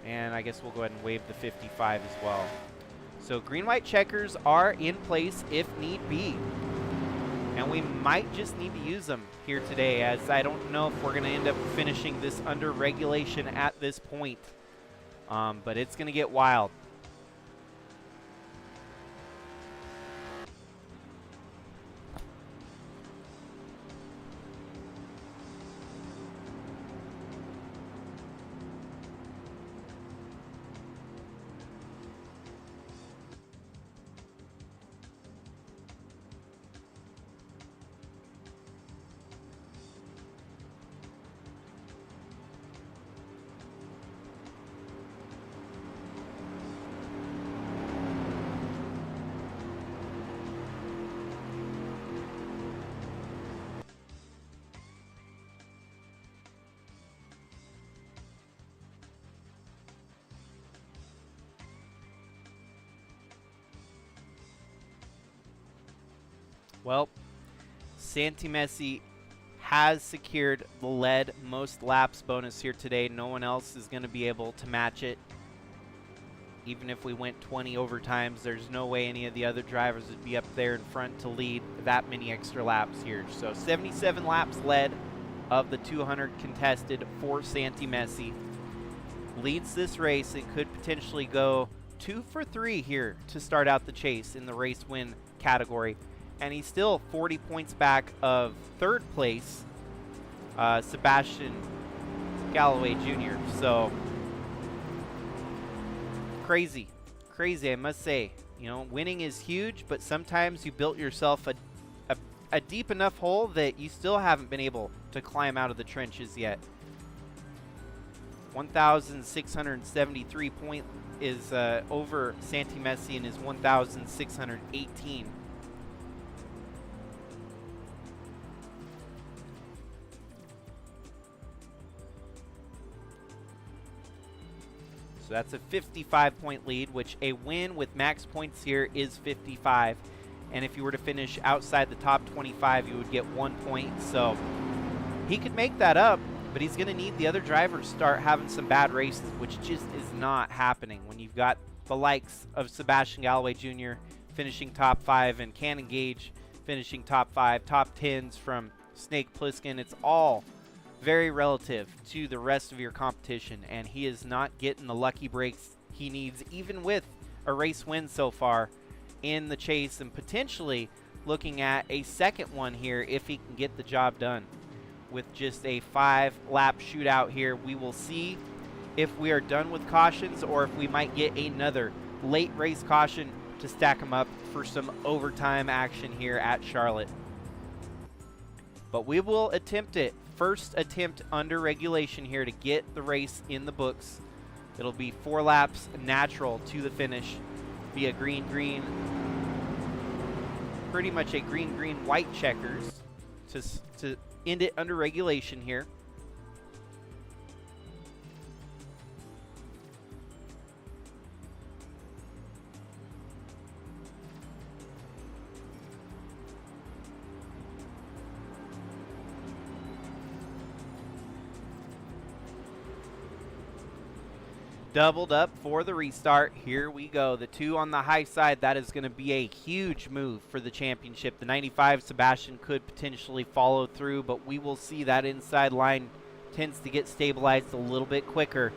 And I guess we'll go ahead and wave the 55 as well. So green-white checkers are in place if need be. And we might just need to use them here today, as I don't know if we're going to end up finishing this under regulation at this point. But it's going to get wild. Well, Santi Messi has secured the lead most laps bonus here today. No one else is going to be able to match it. Even if we went 20 overtimes, there's no way any of the other drivers would be up there in front to lead that many extra laps here. So 77 laps led of the 200 contested for Santi Messi. Leads this race and could potentially go 2 for 3 here to start out the chase in the race win category. And he's still 40 points back of third place, Sebastian Galloway Jr. So crazy, I must say. You know, winning is huge, but sometimes you built yourself a deep enough hole that you still haven't been able to climb out of the trenches yet. 1,673 point is over Santi Messi and is 1,618. So that's a 55-point lead, which a win with max points here is 55. And if you were to finish outside the top 25, you would get 1 point. So he could make that up, but he's going to need the other drivers to start having some bad races, which just is not happening when you've got the likes of Sebastian Galloway Jr. finishing top 5 and Cannon Gage finishing top 5, top 10s from Snake Plissken. It's all very relative to the rest of your competition, and he is not getting the lucky breaks he needs, even with a race win so far in the chase, and potentially looking at a second one here if he can get the job done. With just a 5-lap shootout here, we will see if we are done with cautions or if we might get another late race caution to stack them up for some overtime action here at Charlotte. But we will attempt it. First attempt under regulation here to get the race in the books. It'll be 4 laps natural to the finish via green, pretty much a green, white checkers to end it under regulation here. doubled up for the restart. Here we go. The 2 on the high side. That is going to be a huge move for the championship. The 95 Sebastian could potentially follow through, but we will see that inside line tends to get stabilized a little bit quicker.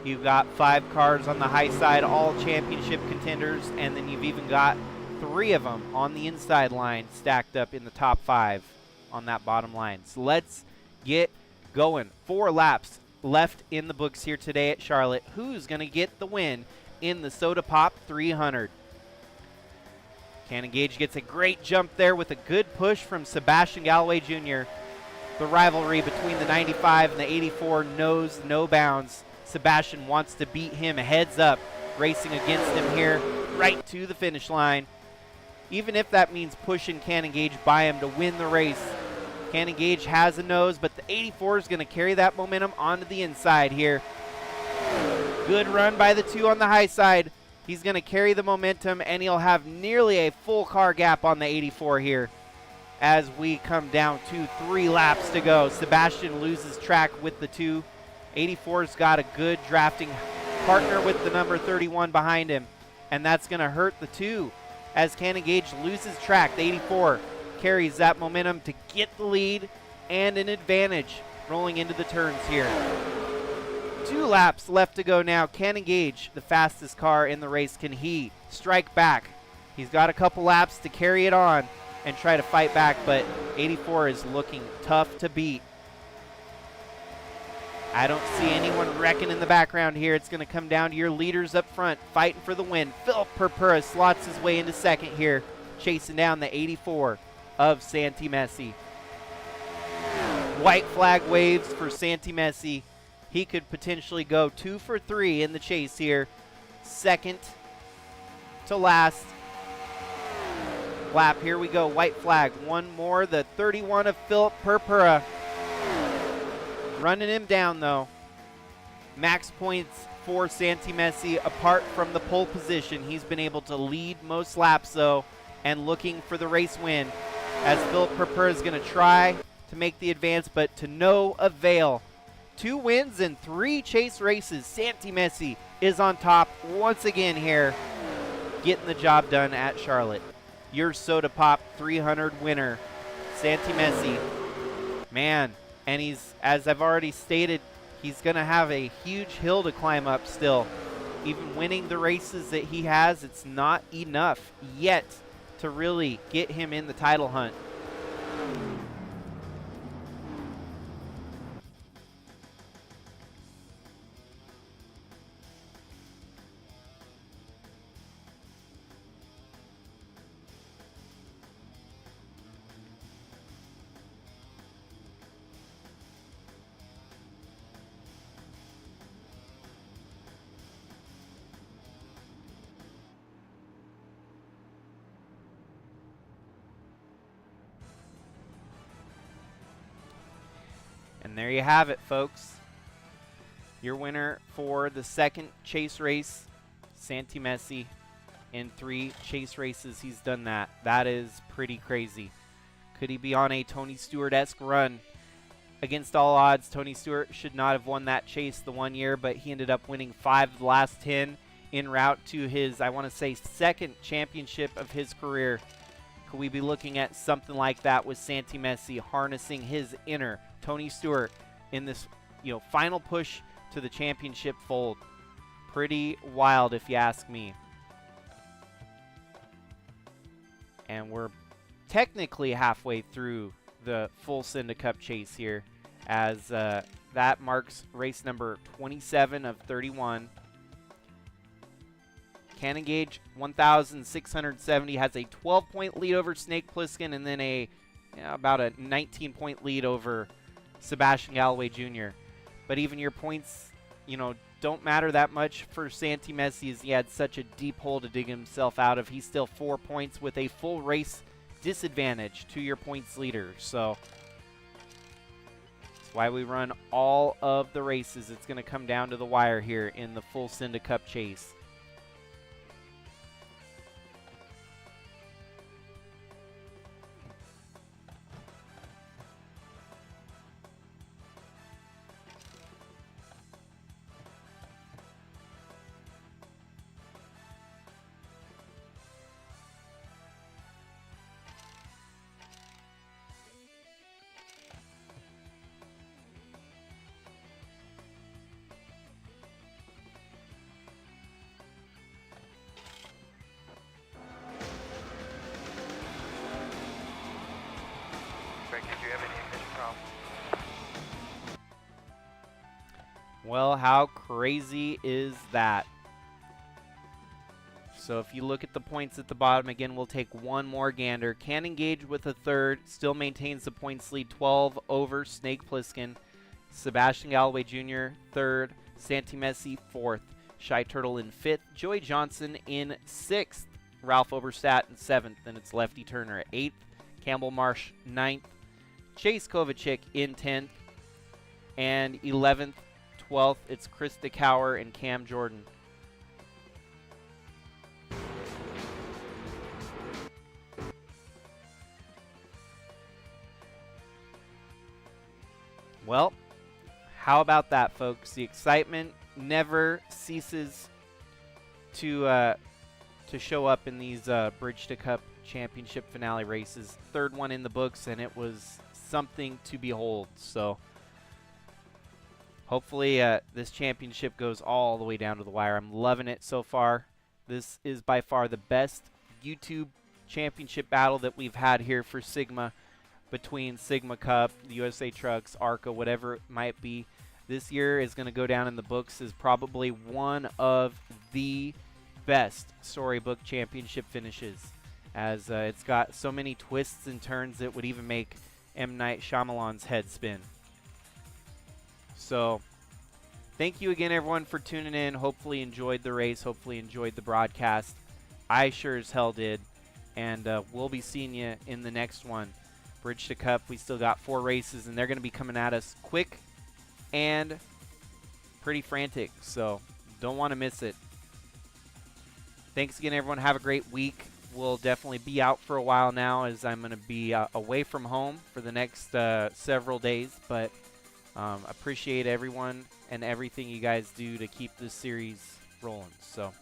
You've got 5 cars on the high side, all championship contenders, and then you've even got 3 of them on the inside line stacked up in the top 5 on that bottom line. So let's get going. 4 laps left in the books here today at Charlotte. Who's going to get the win in the Soda Pop 300? Cannon Gage gets a great jump there with a good push from Sebastian Galloway Jr. The rivalry between the 95 and the 84 knows no bounds. Sebastian wants to beat him heads up, racing against him here right to the finish line. Even if that means pushing Cannon Gage by him to win the race. Cannon Gage has a nose, but the 84 is going to carry that momentum onto the inside here. Good run by the 2 on the high side. He's going to carry the momentum, and he'll have nearly a full car gap on the 84 here as we come down to 3 laps to go. Sebastian loses track with the 2. 84's got a good drafting partner with the number 31 behind him, and that's going to hurt the 2 as Cannon Gage loses track. The 84 carries that momentum to get the lead and an advantage rolling into the turns here. 2 laps left to go now. Cannon Gage, the fastest car in the race, can he strike back? He's got a couple laps to carry it on and try to fight back, but 84 is looking tough to beat. I don't see anyone wrecking in the background here. It's going to come down to your leaders up front fighting for the win. Philip Purpura slots his way into second here, chasing down the 84 of Santi Messi. White flag waves for Santi Messi. He could potentially go 2 for 3 in the chase here. Second to last lap. Here we go. White flag. One more. The 31 of Philip Purpura. Running him down, though. Max points for Santi Messi apart from the pole position. He's been able to lead most laps, though, and looking for the race win as Philip Purpura is going to try to make the advance, but to no avail. 2 wins in 3 chase races. Santi Messi is on top once again here, getting the job done at Charlotte. Your Soda Pop 300 winner, Santi Messi. Man, and he's, as I've already stated, he's going to have a huge hill to climb up still. Even winning the races that he has, it's not enough yet to really get him in the title hunt. And there you have it, folks. Your winner for the second chase race, Santi Messi. In 3 chase races, he's done that. That is pretty crazy. Could he be on a Tony Stewart-esque run? Against all odds, Tony Stewart should not have won that chase the one year, but he ended up winning 5 of the last 10 en route to his, I want to say, second championship of his career. Could we be looking at something like that with Santi Messi harnessing his inner Tony Stewart in this, final push to the championship fold? Pretty wild, if you ask me. And we're technically halfway through the full Cinda Cup chase here, as that marks race number 27 of 31. Cannon Gage, 1,670, has a 12-point lead over Snake Plissken, and then about a 19-point lead over Sebastian Galloway Jr. But even your points, don't matter that much for Santi Messi, as he had such a deep hole to dig himself out of. He's still 4 points with a full race disadvantage to your points leader. So that's why we run all of the races. It's going to come down to the wire here in the full Cinda Cup chase. Well, how crazy is that? So if you look at the points at the bottom, again, we'll take one more gander. Cannon Gage with a third, still maintains the points lead, 12 over Snake Plissken. Sebastian Galloway Jr. third, Santi Messi fourth, Shy Turtle in fifth, Joey Johnson in sixth, Ralph Oberstadt in seventh, and it's Lefty Turner at eighth, Campbell Marsh ninth, Chase Kovacic in 10th, and 11th, 12th, it's Chris DeCower and Cam Jordan. Well, how about that, folks? The excitement never ceases to show up in these Bridge to Cup Championship finale races. Third one in the books, and it was something to behold. So hopefully this championship goes all the way down to the wire. I'm loving it so far. This is by far the best YouTube championship battle that we've had here for Sigma, between Sigma Cup, the USA Trucks, ARCA, whatever it might be. This year is going to go down in the books as probably one of the best storybook championship finishes, as it's got so many twists and turns that would even make M. Night Shyamalan's head spin. So thank you again, everyone, for tuning in. Hopefully you enjoyed the race. Hopefully you enjoyed the broadcast. I sure as hell did. And we'll be seeing you in the next one. Bridge to Cup, we still got 4 races, and they're going to be coming at us quick and pretty frantic, so don't want to miss it. Thanks again, everyone. Have a great week. We'll definitely be out for a while now, as I'm going to be away from home for the next several days, but appreciate everyone and everything you guys do to keep this series rolling. So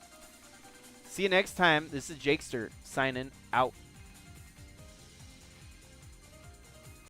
see you next time. This is Jakester signing out.